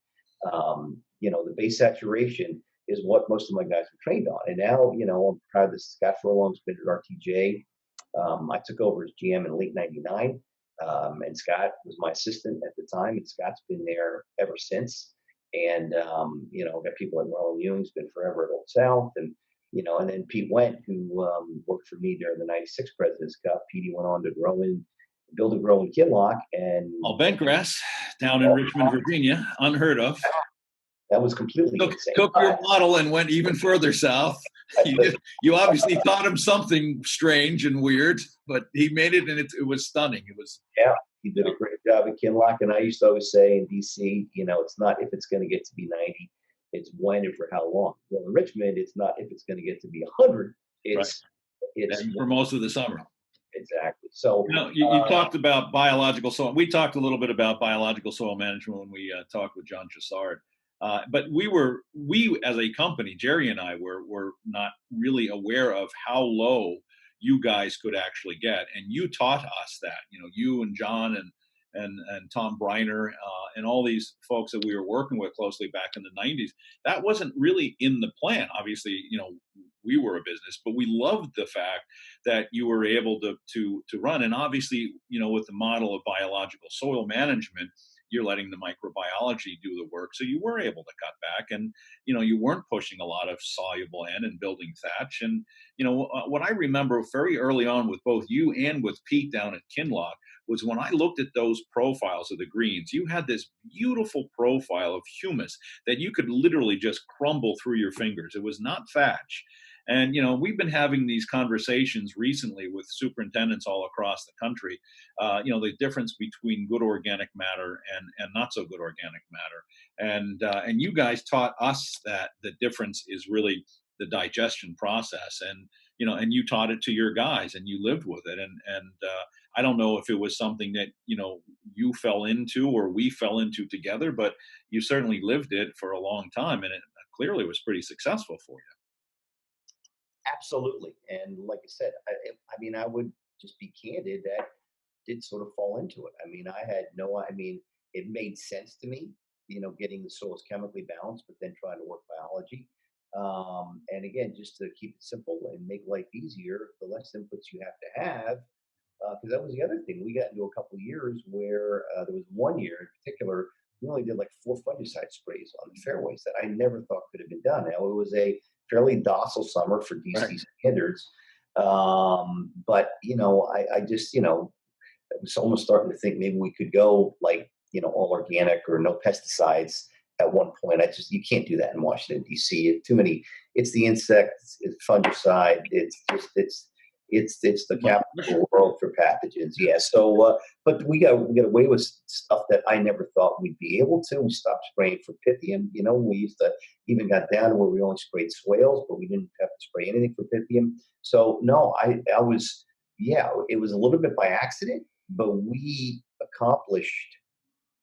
S4: the base saturation is what most of my guys are trained on. And now, I'm proud that Scott Furlong's been at RTJ. I took over as GM in late '99. And Scott was my assistant at the time, and Scott's been there ever since. And got people like Marlon Ewing's been forever at Old South, and And then Pete Went, who worked for me during the '96 President's Cup. Petey went on to build and grow in Kinloch, and
S3: Oh, Bentgrass down in Richmond, Virginia, unheard of.
S4: that was completely insane.
S3: Took your model and went even further south. You obviously taught him something strange and weird, but he made it, and it was stunning. It was.
S4: Yeah, he did a great job at Kinloch, and I used to always say in DC, it's not if it's going to get to be 90, it's when and for how long. Well, in Richmond, it's not if it's going to get to be 100, it's
S3: for most of the summer.
S4: Exactly. So
S3: you talked about biological soil. We talked a little bit about biological soil management when we talked with John Chassard. But we as a company, Jerry and I were not really aware of how low you guys could actually get, and you taught us that. You and John and Tom Briner and all these folks that we were working with closely back in the '90s. That wasn't really in the plan. Obviously, we were a business, but we loved the fact that you were able to run. And obviously, with the model of biological soil management, you're letting the microbiology do the work. So you were able to cut back, and you weren't pushing a lot of soluble N and building thatch. And what I remember very early on with both you and with Pete down at Kinloch was when I looked at those profiles of the greens, you had this beautiful profile of humus that you could literally just crumble through your fingers. It was not thatch. And we've been having these conversations recently with superintendents all across the country. The difference between good organic matter and not so good organic matter, and you guys taught us that the difference is really the digestion process, and you taught it to your guys, and you lived with it, and I don't know if it was something that you fell into or we fell into together, but you certainly lived it for a long time, and it clearly was pretty successful for you.
S4: Absolutely. And like I said, I would just be candid that did sort of fall into it. It made sense to me, getting the soils chemically balanced, but then trying to work biology. And again, just to keep it simple and make life easier, the less inputs you have to have, because that was the other thing. We got into a couple of years where there was one year in particular, we only did like 4 fungicide sprays on the fairways that I never thought could have been done. Now, it was a fairly docile summer for DC standards. But, I just, I was almost starting to think maybe we could go like, all organic or no pesticides at one point. You can't do that in Washington, D.C. Too many, it's the insects, it's fungicide, it's the capital of the world for pathogens. Yeah. So, but we got away with stuff that I never thought we'd be able to. We stopped spraying for Pythium. We used to even got down to where we only sprayed swales, but we didn't have to spray anything for Pythium. So no, I was, it was a little bit by accident, but we accomplished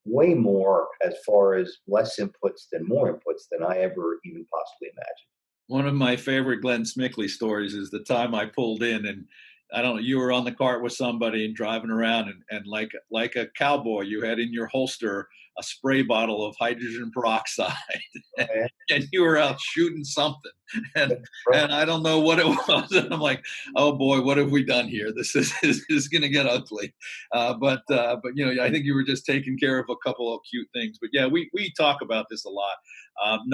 S4: way more as far as less inputs than more inputs than I ever even possibly imagined.
S3: One of my favorite Glenn Smickley stories is the time I pulled in, and I don't know, you were on the cart with somebody and driving around, and like a cowboy, you had in your holster a spray bottle of hydrogen peroxide, and you were out shooting something, and I don't know what it was, and I'm like, oh boy, what have we done here? This is going to get ugly, but I think you were just taking care of a couple of cute things. But yeah, we talk about this a lot.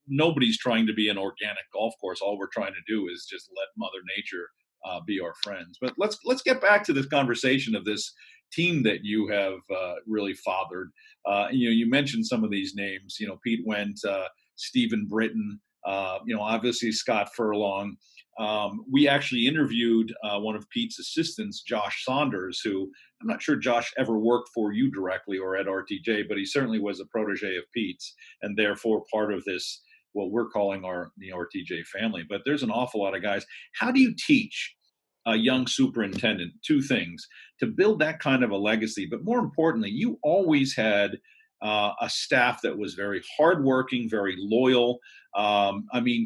S3: Nobody's trying to be an organic golf course. All we're trying to do is just let Mother Nature be our friends. But let's get back to this conversation of this team that you have really fathered. You mentioned some of these names. Pete Went, Stephen Britton. Obviously Scott Furlong. We actually interviewed one of Pete's assistants, Josh Saunders, who I'm not sure Josh ever worked for you directly or at RTJ, but he certainly was a protege of Pete's, and therefore part of this, what we're calling the RTJ family. But there's an awful lot of guys. How do you teach a young superintendent 2 things to build that kind of a legacy? But more importantly, you always had a staff that was very hardworking, very loyal.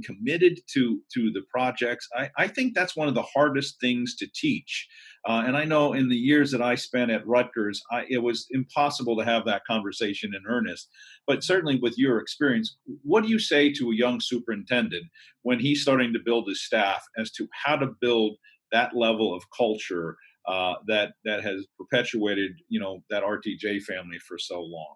S3: Committed to the projects. I think that's one of the hardest things to teach. And I know in the years that I spent at Rutgers, it was impossible to have that conversation in earnest. But certainly with your experience, what do you say to a young superintendent when he's starting to build his staff as to how to build that level of culture that has perpetuated, that RTJ family for so long?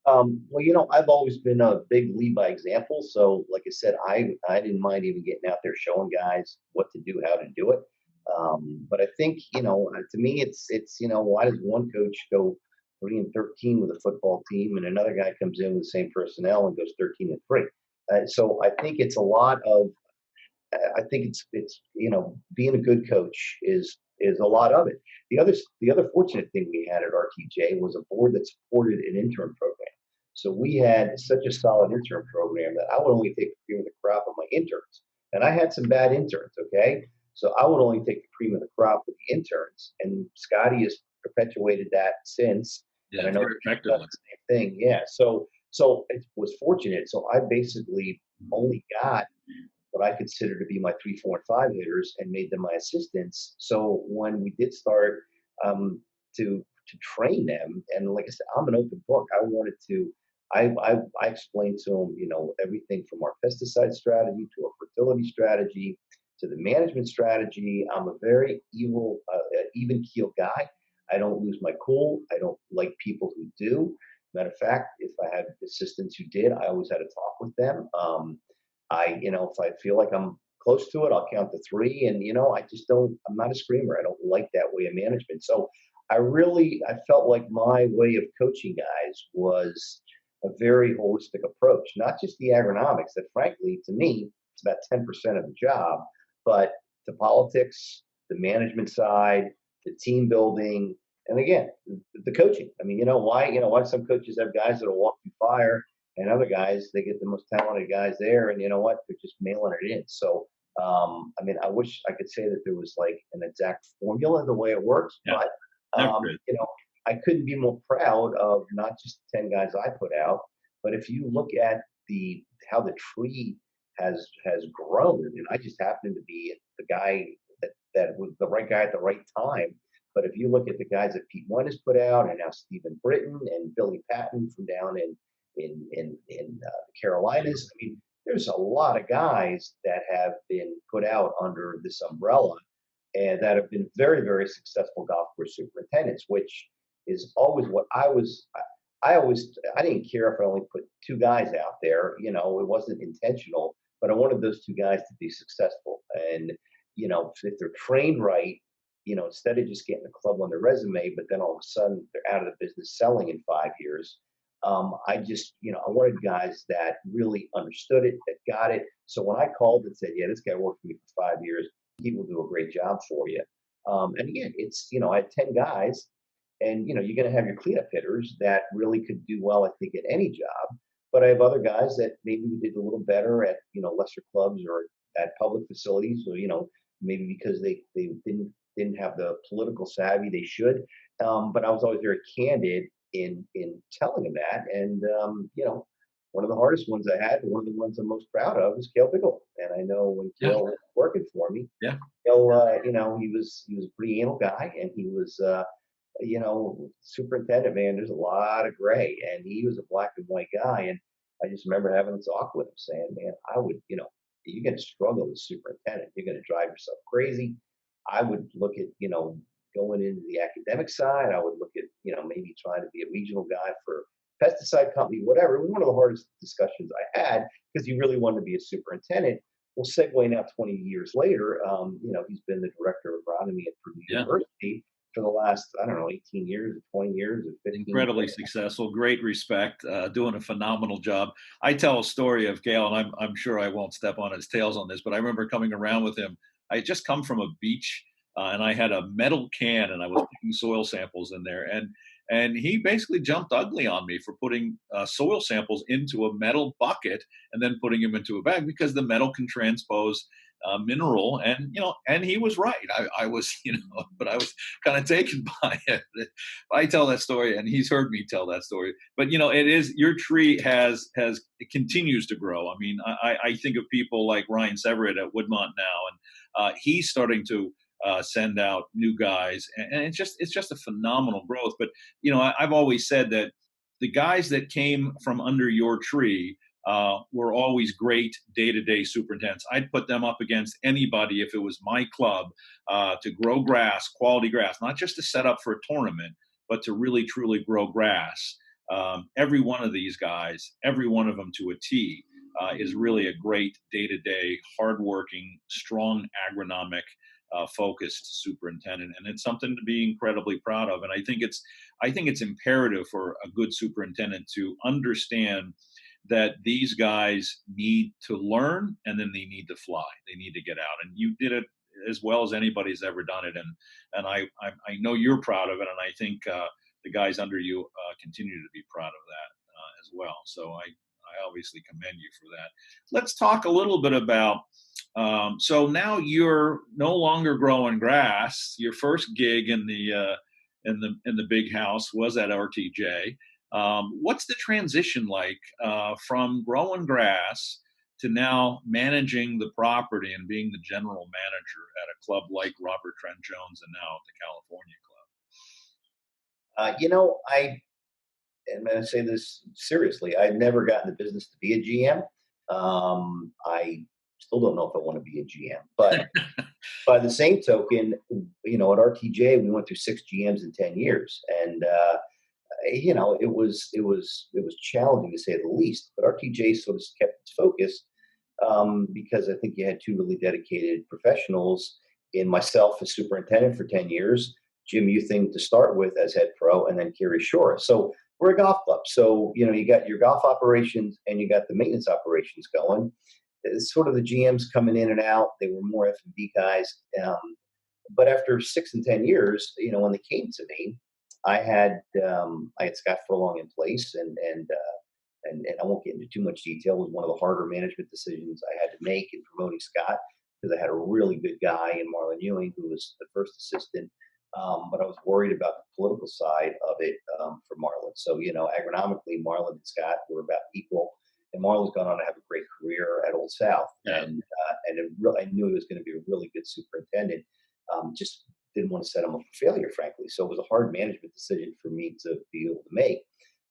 S4: Well, I've always been a big lead by example. So, like I said, I didn't mind even getting out there showing guys what to do, how to do it. But I think, to me, why does one coach go 3-13 with a football team, and another guy comes in with the same personnel and goes 13-3? So I think it's a lot of I think it's being a good coach is a lot of it. The other fortunate thing we had at RTJ was a board that supported an intern program. So we had such a solid intern program that I would only take the cream of the crop of my interns, and I had some bad interns. Okay, so I would only take the cream of the crop with the interns, and Scotty has perpetuated that since. And
S3: Yeah,
S4: I know
S3: very
S4: he's done
S3: effectively.
S4: the same thing. Yeah, so it was fortunate. So I basically only got what I consider to be my 3, 4, and 5 hitters and made them my assistants. So when we did start to train them, and like I said, I'm an open book. I wanted to. I explained to them, everything from our pesticide strategy to our fertility strategy to the management strategy. I'm a very even keel guy. I don't lose my cool. I don't like people who do. Matter of fact, if I had assistants who did, I always had to talk with them. If I feel like I'm close to it, I'll count to three. And, I just don't, I'm not a screamer. I don't like that way of management. So I felt like my way of coaching guys was a very holistic approach, not just the agronomics that frankly, to me, it's about 10% of the job, but the politics, the management side, the team building, and again, the coaching. I mean, why some coaches have guys that'll walk through fire and other guys, they get the most talented guys there, and you know what? They're just mailing it in. So, I wish I could say that there was like an exact formula the way it works,
S3: Yeah,
S4: but
S3: never
S4: um,
S3: is.
S4: you know, I couldn't be more proud of not just the 10 guys I put out, but if you look at the how the tree has grown, and I just happened to be the guy that was the right guy at the right time. But if you look at the guys that Pete Wynn has put out, and now Stephen Britton and Billy Patton from down in the Carolinas. I mean, there's a lot of guys that have been put out under this umbrella and that have been very, very successful golf course superintendents, which is always what I was. I didn't care if I only put two guys out there. It wasn't intentional, but I wanted those two guys to be successful. And if they're trained right, instead of just getting a club on their resume, but then all of a sudden they're out of the business selling in 5 years. I wanted guys that really understood it, that got it. So when I called and said, yeah, this guy worked for me for 5 years, he will do a great job for you. And again, I had 10 guys, and, you're going to have your cleanup hitters that really could do well, I think, at any job. But I have other guys that maybe we did a little better at, lesser clubs or at public facilities, or, maybe because they didn't have the political savvy they should. But I was always very candid in telling him that. And one of the hardest ones I had, one of the ones I'm most proud of, is Cale Bigelow. And I know when
S3: Yeah,
S4: Cale was working for me,
S3: yeah,
S4: Cale, he was a pretty anal guy, and he was superintendent. Man, there's a lot of gray, and he was a black and white guy. And I just remember having a talk with him, saying, "Man, I would, you're going to struggle as superintendent. You're going to drive yourself crazy. I would look at, going into the academic side. I would look at, maybe trying to be a regional guy for pesticide company, whatever." It was one of the hardest discussions I had because he really wanted to be a superintendent. Well, segue now 20 years later, he's been the director of agronomy at Purdue
S3: yeah.
S4: University for the last, I don't know, 18 years or 20 years or 15
S3: Incredibly
S4: years.
S3: successful, great respect, doing a phenomenal job. I tell a story of Gale, and I'm sure I won't step on his tails on this, but I remember coming around with him. I had just come from a beach, and I had a metal can, and I was putting soil samples in there, and he basically jumped ugly on me for putting soil samples into a metal bucket and then putting them into a bag because the metal can transpose mineral, and he was right. I was, but I was kind of taken by it. I tell that story, and he's heard me tell that story. But it is your tree it continues to grow. I mean, I think of people like Ryan Severett at Woodmont now, and he's starting to send out new guys, and it's just a phenomenal growth. But I've always said that the guys that came from under your tree were always great day-to-day superintendents. I'd put them up against anybody if it was my club to grow grass, quality grass, not just to set up for a tournament, but to really truly grow grass. every one of these guys, every one of them to a T, is really a great day-to-day, hardworking, strong agronomic focused superintendent, and it's something to be incredibly proud of. And I think it's imperative for a good superintendent to understand that these guys need to learn, and then they need to fly. They need to get out, and you did it as well as anybody's ever done it. And I know you're proud of it, and I think the guys under you continue to be proud of that as well. So I obviously commend you for that. Let's talk a little bit about. So now you're no longer growing grass. Your first gig in the big house was at RTJ. What's the transition like from growing grass to now managing the property and being the general manager at a club like Robert Trent Jones and now the California
S4: I'm going to say this seriously. I've never gotten the business to be a GM. I still don't know if I want to be a GM, but by the same token, at RTJ, we went through 6 GMs in 10 years, and it was challenging to say the least. But RTJ sort of kept its focus because I think you had 2 really dedicated professionals in myself as superintendent for 10 years, Jim Euthing to start with as head pro, and then Kerry Shore. So we're a golf club. So, you got your golf operations and you got the maintenance operations going. It's sort of the GMs coming in and out. They were more F&B guys. But after 6 and 10 years, when they came to me, I had Scott Furlong in place, and I won't get into too much detail. It was one of the harder management decisions I had to make in promoting Scott, because I had a really good guy in Marlon Ewing, who was the first assistant. But I was worried about the political side of it for Marlon. So, agronomically, Marlon and Scott were about equal. And Marlon's gone on to have a great career at Old South. Yeah. And I knew he was going to be a really good superintendent. Just didn't want to set him up for failure, frankly. So it was a hard management decision for me to be able to make.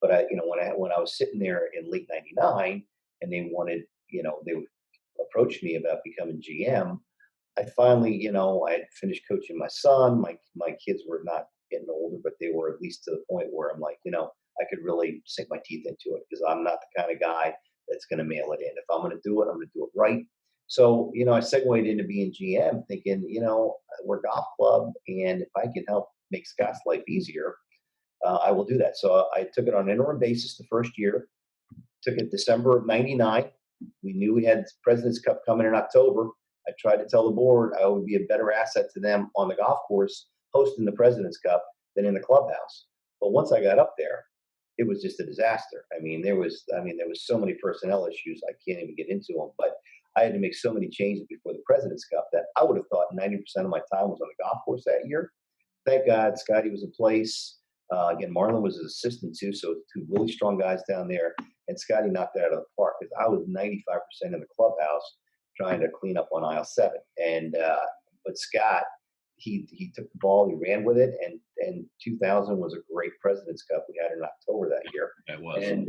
S4: But when I was sitting there in late '99, and they approached me about becoming GM, I finally, I had finished coaching my son. My kids were not getting older, but they were at least to the point where I'm like, I could really sink my teeth into it, because I'm not the kind of guy that's going to mail it in. If I'm going to do it, I'm going to do it right. So, I segued into being GM thinking, we're a golf club, and if I can help make Scott's life easier, I will do that. So I took it on an interim basis the first year, took it December of '99. We knew we had President's Cup coming in October. I tried to tell the board I would be a better asset to them on the golf course hosting the President's Cup than in the clubhouse. But once I got up there, it was just a disaster. There was so many personnel issues. I can't even get into them, but I had to make so many changes before the President's Cup that I would have thought 90% of my time was on the golf course that year. Thank God Scotty was in place. Again, Marlon was his assistant too, so 2 really strong guys down there. And Scotty knocked it out of the park, because I was 95% in the clubhouse trying to clean up on aisle 7. And but Scott, he took the ball, he ran with it, and 2000 was a great President's Cup we had in October that year.
S3: It was.
S4: And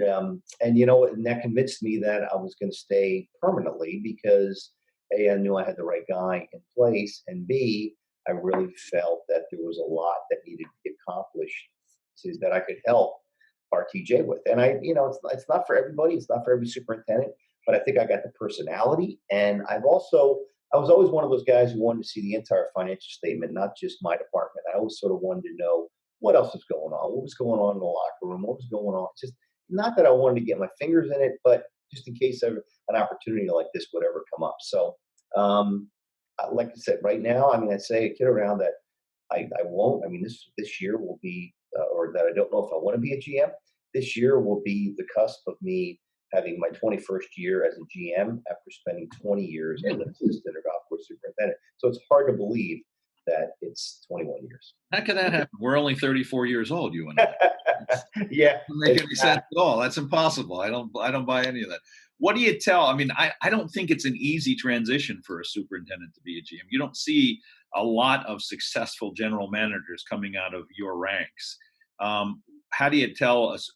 S4: that convinced me that I was going to stay permanently, because A, I knew I had the right guy in place, and B, I really felt that there was a lot that needed to be accomplished that I could help RTJ with. And it's not for everybody, it's not for every superintendent, but I think I got the personality. And I was always one of those guys who wanted to see the entire financial statement, not just my department. I always sort of wanted to know what else was going on, what was going on in the locker room, what was going on. Just not that I wanted to get my fingers in it, but just in case an opportunity like this would ever come up. So, like I said, right now, I say a kid around that I won't. This year will be, or that I don't know if I want to be a GM. This year will be the cusp of me having my 21st year as a GM after spending 20 years as an assistant or golf course superintendent. So it's hard to believe that it's 21 years.
S3: How could that happen? We're only 34 years old, you and I.
S4: Yeah.
S3: Doesn't make any sense at all. That's impossible. I don't buy any of that. What do you tell? I don't think it's an easy transition for a superintendent to be a GM. You don't see a lot of successful general managers coming out of your ranks. How do you tell us,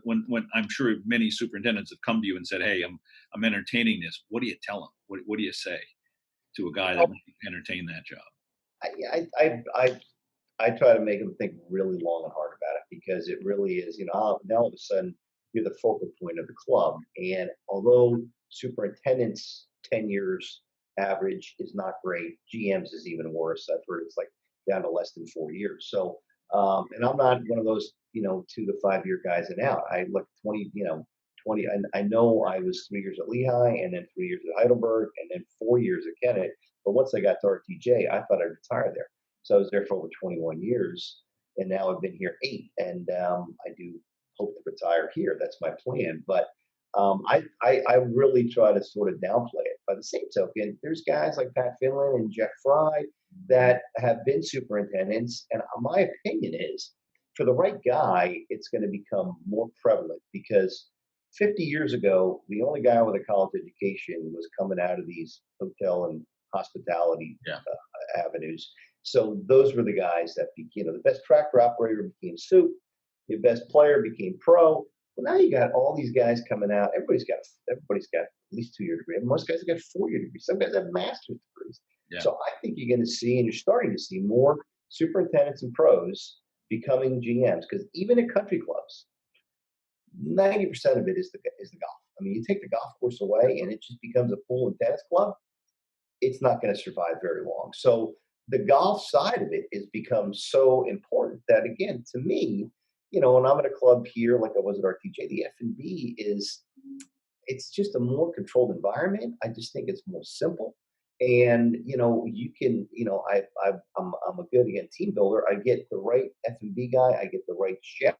S3: when I'm sure many superintendents have come to you and said, hey, I'm entertaining this. What do you tell them? What do you say to a guy that might entertain that job?
S4: I try to make them think really long and hard about it because it really is, now all of a sudden you're the focal point of the club. And although superintendents' tenures average is not great, GM's is even worse. I've heard it's like down to less than 4 years. So, and I'm not one of those, 2 to 5 year guys and out. I look 20. I know I was 3 years at Lehigh and then 3 years at Heidelberg and then 4 years at Kennett. But once I got to RTJ, I thought I'd retire there. So I was there for over 21 years, and now I've been here 8. And I do hope to retire here. That's my plan. But I really try to sort of downplay it. By the same token, there's guys like Pat Finlan and Jeff Fry that have been superintendents, and my opinion is, for the right guy, it's going to become more prevalent because 50 years ago, the only guy with a college education was coming out of these hotel and hospitality avenues. So those were the guys that became, the best tractor operator became soup, the best player became pro. Well, now you got all these guys coming out. Everybody's got at least 2 year degree. Most guys have got 4 year degrees. Some guys have master's degrees. Yeah. So I think you're going to see, and you're starting to see more superintendents and pros becoming GMs, because even at country clubs, 90% of it is the golf. I mean, you take the golf course away, and it just becomes a pool and tennis club. It's not going to survive very long. So the golf side of it has become so important that, again, to me, when I'm at a club here like I was at RTJ, the F&B it's just a more controlled environment. I just think it's more simple. And, you can, I'm a good, again, team builder. I get the right F&B guy. I get the right chef.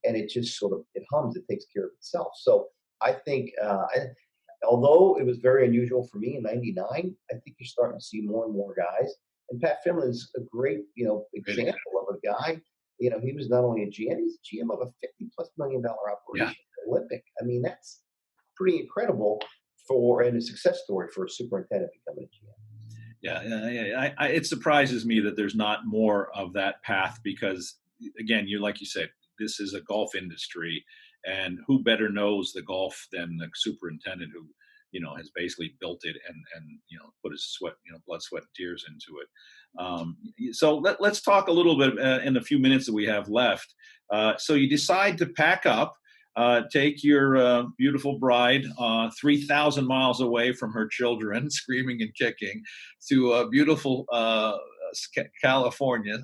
S4: And it just sort of, it hums. It takes care of itself. So I think, although it was very unusual for me in '99, I think you're starting to see more and more guys. And Pat Finlan's a great, example of a guy. He was not only a GM, he's a GM of a $50+ million operation at Olympic. I mean, that's pretty incredible and a success story for a superintendent becoming a GM.
S3: Yeah. It surprises me that there's not more of that path because, again, like you said, this is a golf industry, and who better knows the golf than the superintendent who, has basically built it and put his sweat, blood, sweat, and tears into it. So let's talk a little bit in the few minutes that we have left. So you decide to pack up, take your beautiful bride 3,000 miles away from her children, screaming and kicking, to beautiful California.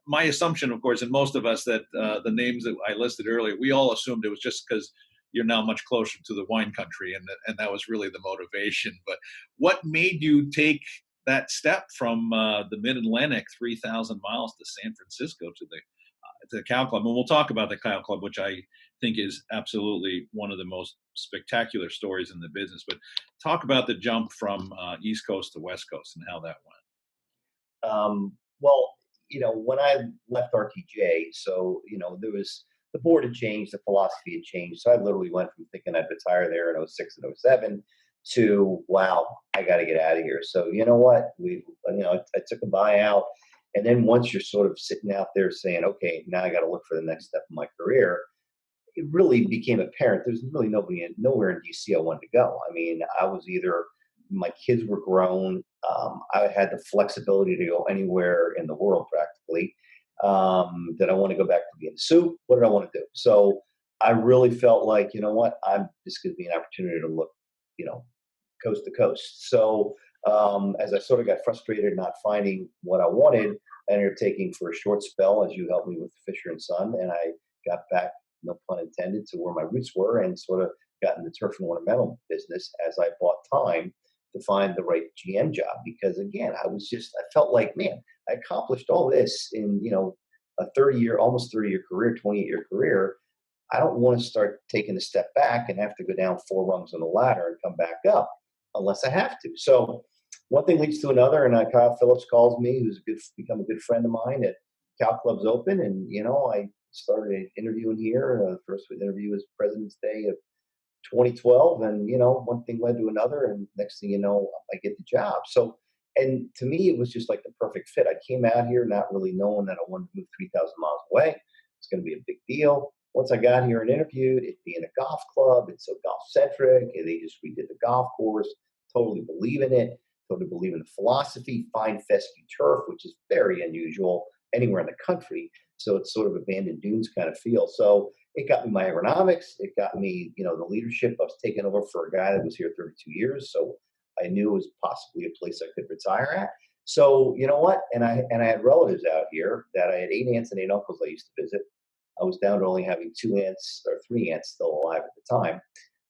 S3: My assumption, of course, and most of us, that the names that I listed earlier, we all assumed it was just because you're now much closer to the wine country, and that was really the motivation. But what made you take that step from the Mid-Atlantic, 3,000 miles to San Francisco to the Cow Club? And we'll talk about the Cow Club, which I think is absolutely one of the most spectacular stories in the business. But talk about the jump from East Coast to West Coast and how that went.
S4: Well, when I left RTJ, so, there was, the board had changed, the philosophy had changed. So I literally went from thinking I'd retire there in 06 and 07 to, wow, I got to get out of here. So, you know what, I took a buyout. And then once you're sort of sitting out there saying, okay, now I got to look for the next step in my career, it really became apparent there's really nowhere in DC I wanted to go. I mean, I was either, my kids were grown. I had the flexibility to go anywhere in the world practically. Did I want to go back to being soup? What did I want to do? So I really felt like, this gives me an opportunity to look, coast to coast. So as I sort of got frustrated not finding what I wanted, I ended up taking for a short spell, as you helped me with Fisher and Son, and I got back, no pun intended, to where my roots were, and sort of got in the turf and ornamental business as I bought time to find the right GM job. Because again, I felt like, man, I accomplished all this in, a 30-year, almost 30-year career, 28-year career. I don't want to start taking a step back and have to go down 4 rungs on the ladder and come back up unless I have to. So one thing leads to another, and Kyle Phillips calls me, who's become a good friend of mine at Cow Club's Open. And, I started interviewing here. The first interview was President's Day of 2012. And, one thing led to another. And next thing you know, I get the job. So, and to me, it was just like the perfect fit. I came out here not really knowing that I wanted to move 3,000 miles away. It's going to be a big deal. Once I got here and interviewed, it being a golf club, it's so golf centric. And they just redid the golf course, totally believe in it. totally believe in philosophy, fine fescue turf, which is very unusual anywhere in the country. So it's sort of abandoned dunes kind of feel. So it got me my agronomics. It got me, the leadership. I was taking over for a guy that was here 32 years. So I knew it was possibly a place I could retire at. So you know what? And I had relatives out here that I had 8 aunts and 8 uncles I used to visit. I was down to only having 2 aunts or 3 aunts still alive at the time.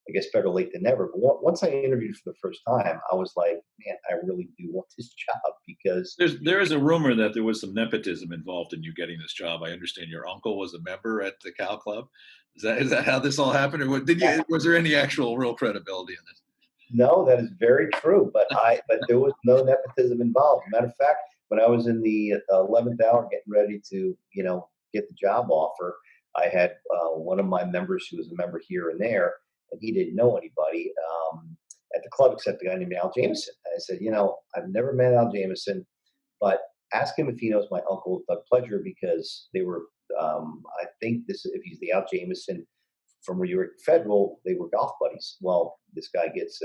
S4: I guess better late than never. But once I interviewed for the first time, I was like, man, I really do want this job because
S3: There is a rumor that there was some nepotism involved in you getting this job. I understand your uncle was a member at the Cal Club. Is that how this all happened, or was there any actual real credibility in this?
S4: no, that is very true. But there was no nepotism involved. Matter of fact, when I was in the 11th hour getting ready to, get the job offer, I had one of my members who was a member here and there, and he didn't know anybody at the club except a guy named Al Jameson. And I said, I've never met Al Jameson, but ask him if he knows my uncle Doug Pledger because they were, I think this if he's the Al Jameson from where you were at Federal, they were golf buddies. Well, this guy as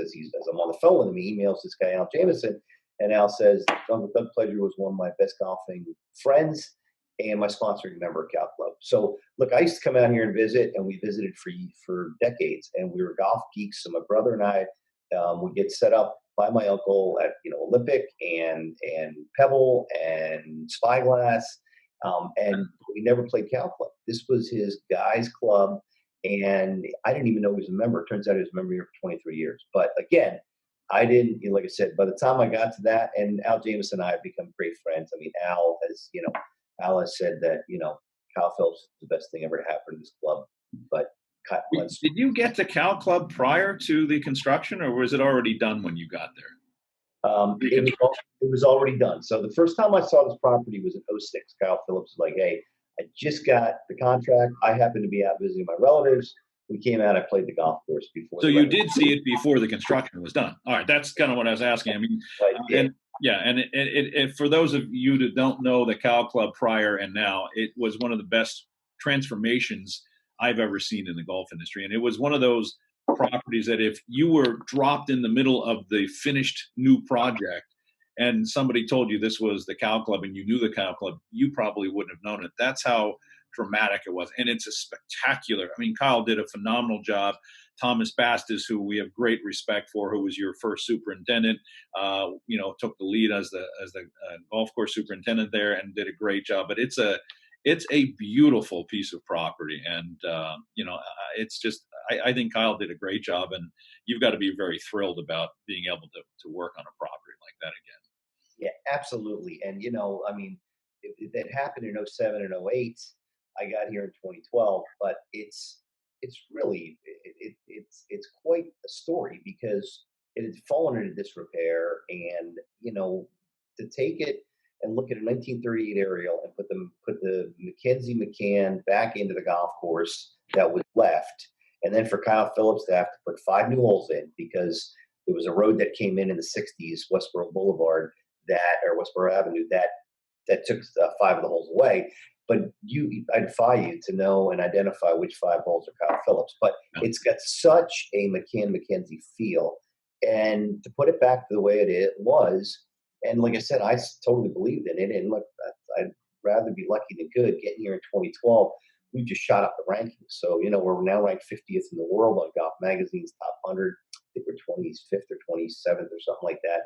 S4: I'm on the phone with him, he emails this guy Al Jameson, and Al says Doug Pledger was one of my best golfing friends and my sponsoring member at Cal Club. So look, I used to come out here and visit, and we visited for decades, and we were golf geeks. So my brother and I would get set up by my uncle at Olympic and Pebble and Spyglass, and we never played Cal Club. This was his guys' club, and I didn't even know he was a member. It turns out he was a member here for 23 years. But again, I didn't, like I said, by the time I got to that, and Al Jameson and I have become great friends. I mean, Al has said that, Kyle Phillips is the best thing ever to happen to this club. But
S3: Did you get to Cal Club prior to the construction, or was it already done when you got there?
S4: It was already done. So the first time I saw this property was in '06. Kyle Phillips was like, hey, I just got the contract. I happened to be out visiting my relatives. We came out. I played the golf course before.
S3: So you did see it before the construction was done. All right, that's kind of what I was asking. I mean, and for those of you that don't know the Cal Club prior and now, it was one of the best transformations I've ever seen in the golf industry. And it was one of those properties that if you were dropped in the middle of the finished new project and somebody told you this was the Cal Club and you knew the Cal Club, you probably wouldn't have known it. That's how dramatic it was. And it's a spectacular, I mean, Kyle did a phenomenal job. Thomas Bastis, who we have great respect for, who was your first superintendent, took the lead as the golf course superintendent there and did a great job. But it's a beautiful piece of property, and it's just I think Kyle did a great job, and you've got to be very thrilled about being able to work on a property like that again.
S4: Yeah, absolutely. And I mean, that happened in '07 and '08. I got here in 2012, but it's really it's quite a story because it had fallen into disrepair, and to take it and look at a 1938 aerial and put the Mackenzie McCann back into the golf course that was left, and then for Kyle Phillips to have to put 5 new holes in because there was a road that came in the '60s, Westboro Boulevard, or Westboro Avenue, that took 5 of the holes away. But I defy you to know and identify which 5 holes are Kyle Phillips. But it's got such a McCann-McKenzie feel. And to put it back to the way it was, and like I said, I totally believed in it. And look, I'd rather be lucky than good. Getting here in 2012, we just shot up the rankings. So, we're now ranked 50th in the world on Golf Magazine's top 100. I think we're 25th or 27th or something like that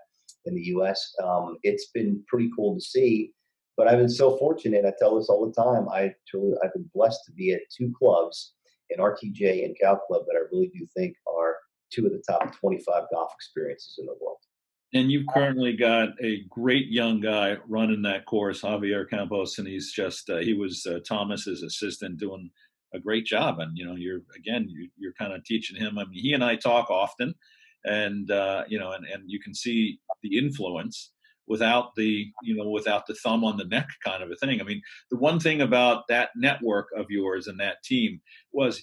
S4: in the U.S. It's been pretty cool to see. But I've been so fortunate. I tell this all the time. I've been blessed to be at 2 clubs, in RTJ and Cal Club, that I really do think are 2 of the top 25 golf experiences in the world.
S3: And you've currently got a great young guy running that course, Javier Campos, and he's just he was Thomas's assistant, doing a great job. And you're kind of teaching him. I mean, he and I talk often, and and you can see the influence without the thumb on the neck kind of a thing. I mean, the one thing about that network of yours and that team was,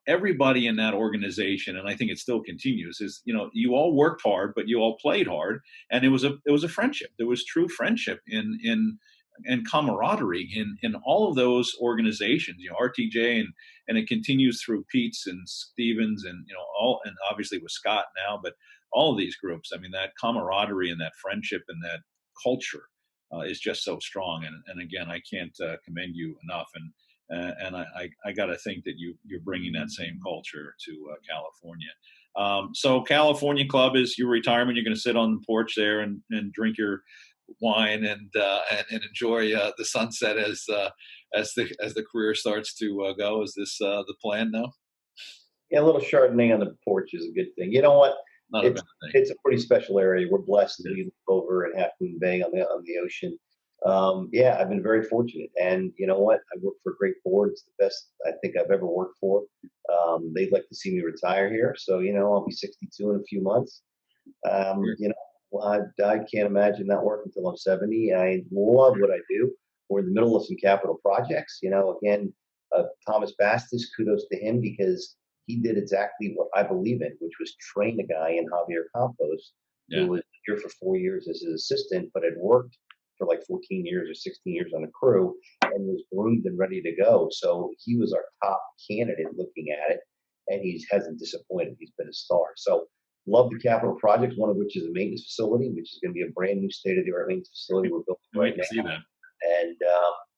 S3: everybody in that organization, and I think it still continues, is, you all worked hard, but you all played hard. And it was a friendship. There was true friendship in and camaraderie in all of those organizations, RTJ, and it continues through Pete's and Stevens, and all, and obviously with Scott now, but all of these groups. I mean, that camaraderie and that friendship and that culture is just so strong. And again, I can't commend you enough. And I got to think that you're bringing that same culture to California. So California Club is your retirement. You're going to sit on the porch there and drink your wine and enjoy the sunset as the career starts to go. Is this the plan now?
S4: Yeah, a little Chardonnay on the porch is a good thing. You know what?
S3: Not a bad thing.
S4: It's a pretty special area. We're blessed to be over at Half Moon Bay on the ocean. Yeah, I've been very fortunate, and you know what? I work for a great board. It's the best I think I've ever worked for. They'd like to see me retire here, so I'll be 62 in a few months. Well, I can't imagine not working until I'm 70. I love what I do. We're in the middle of some capital projects. Again, Thomas Bastis, kudos to him because he did exactly what I believe in, which was train a guy in Javier Campos, who was here for 4 years as his assistant, but had worked for like 14 years or 16 years on a crew and was groomed and ready to go. So he was our top candidate looking at it, and he hasn't disappointed. He's been a star. So love the capital projects, one of which is a maintenance facility, which is going to be a brand new state-of-the-art maintenance facility we're building right now.
S3: See that.
S4: And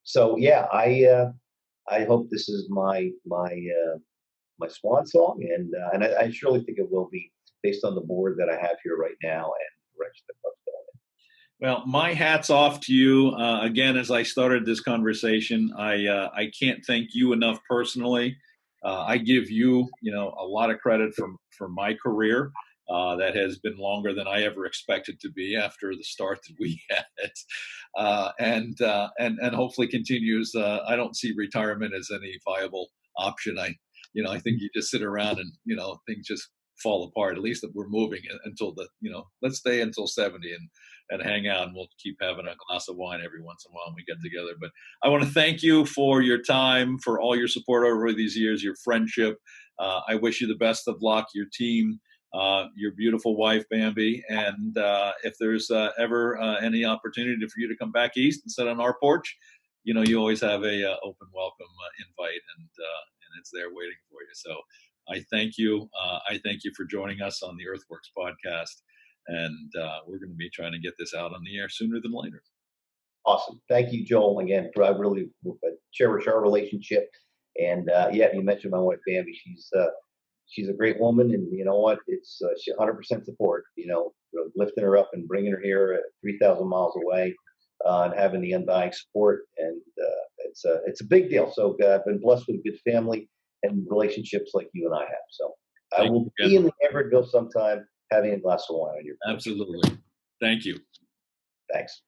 S4: so, yeah, I hope this is my swan song, and I surely think it will be based on the board that I have here right now and the direction the club's going in.
S3: Well, my hat's off to you. Again, as I started this conversation, I can't thank you enough personally. I give you, a lot of credit for my career. That has been longer than I ever expected to be after the start that we had, and hopefully continues. I don't see retirement as any viable option. I think you just sit around and things just fall apart. At least that we're moving until let's stay until 70 and hang out, and we'll keep having a glass of wine every once in a while when we get together. But I want to thank you for your time, for all your support over these years, your friendship. I wish you the best of luck, your team. Your beautiful wife, Bambi, and if there's ever any opportunity for you to come back east and sit on our porch, you always have a open welcome invite, and it's there waiting for you. So I thank you. I thank you for joining us on the Earthworks podcast, and we're going to be trying to get this out on the air sooner than later.
S4: Awesome. Thank you, Joel. Again, I really cherish our relationship. And you mentioned my wife, Bambi. She's a great woman, and you know what? It's 100% support. Lifting her up and bringing her here 3,000 miles away, and having the undying support, and it's a big deal. So I've been blessed with a good family and relationships like you and I have. So I will be in the Everettville sometime, having a glass of wine on your porch.
S3: Absolutely. Thank you.
S4: Thanks.